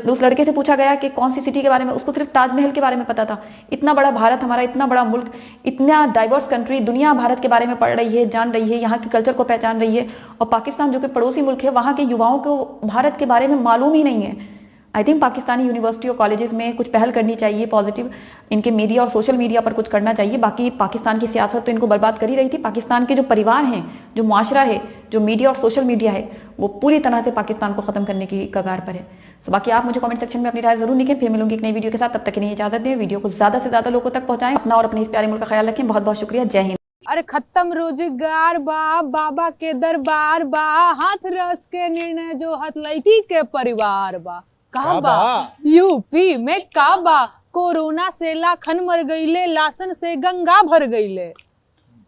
उस लड़के से पूछा गया कि कौन सी सिटी के बारे में, उसको सिर्फ ताजमहल के बारे में पता था। इतना बड़ा भारत हमारा, इतना बड़ा मुल्क, इतना डाइवर्स कंट्री, दुनिया भारत के बारे में पढ़ रही है, जान रही है, यहाँ के कल्चर को पहचान रही है। और पाकिस्तान जो कि पड़ोसी मुल्क है, वहाँ के युवाओं को भारत के बारे में मालूम ही नहीं है। आई थिंक पाकिस्तानी यूनिवर्सिटी और कॉलेजेस में कुछ पहल करनी चाहिए पॉजिटिव, इनके मीडिया और सोशल मीडिया पर कुछ करना चाहिए। बाकी पाकिस्तान की सियासत तो इनको बर्बाद कर ही रही थी। पाकिस्तान के जो परिवार हैं, जो मुआशरा है, जो मीडिया और सोशल मीडिया है, वो पूरी तरह से पाकिस्तान को खत्म करने की कगार पर है। तो बाकी आप मुझे कमेंट सेक्शन में अपनी राय जरूर लिखें। फिर मिलूंगी एक नई वीडियो के साथ, तब तक के लिए इजाजत दें। वीडियो को ज्यादा से ज्यादा लोगों तक पहुंचाएं, अपना और अपने इस प्यारे मुल्क का ख्याल रखें। बहुत बहुत शुक्रिया, जय हिंद। अरे खत्म रोजगार बा, बाबा के दरबार बा, हाथ रस के निर्णय जो हथ लड़की के परिवार बा। काबा। यूपी में काबा, कोरोना से लाखन मर गईले, लासन से गंगा भर गईले।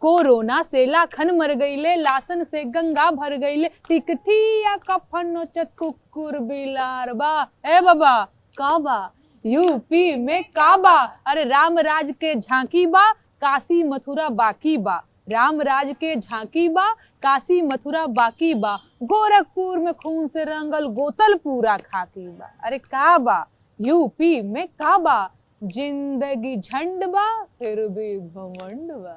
कोरोना से लाखन मर गईले, लासन से गंगा भर गईले। टिकठिया कफन नोचत कुकुर बिलार बा। ए बाबा काबा। यूपी में काबा, अरे राम राज के झांकी बा, काशी मथुरा बाकी बा। राम राज के झांकी बा, काशी मथुरा बाकी बा। गोरखपुर में खून से रंगल गोतल पूरा खाकी बा। अरे काबा, यूपी में काबा। जिंदगी झंड बा, फिर भी घमंड बा।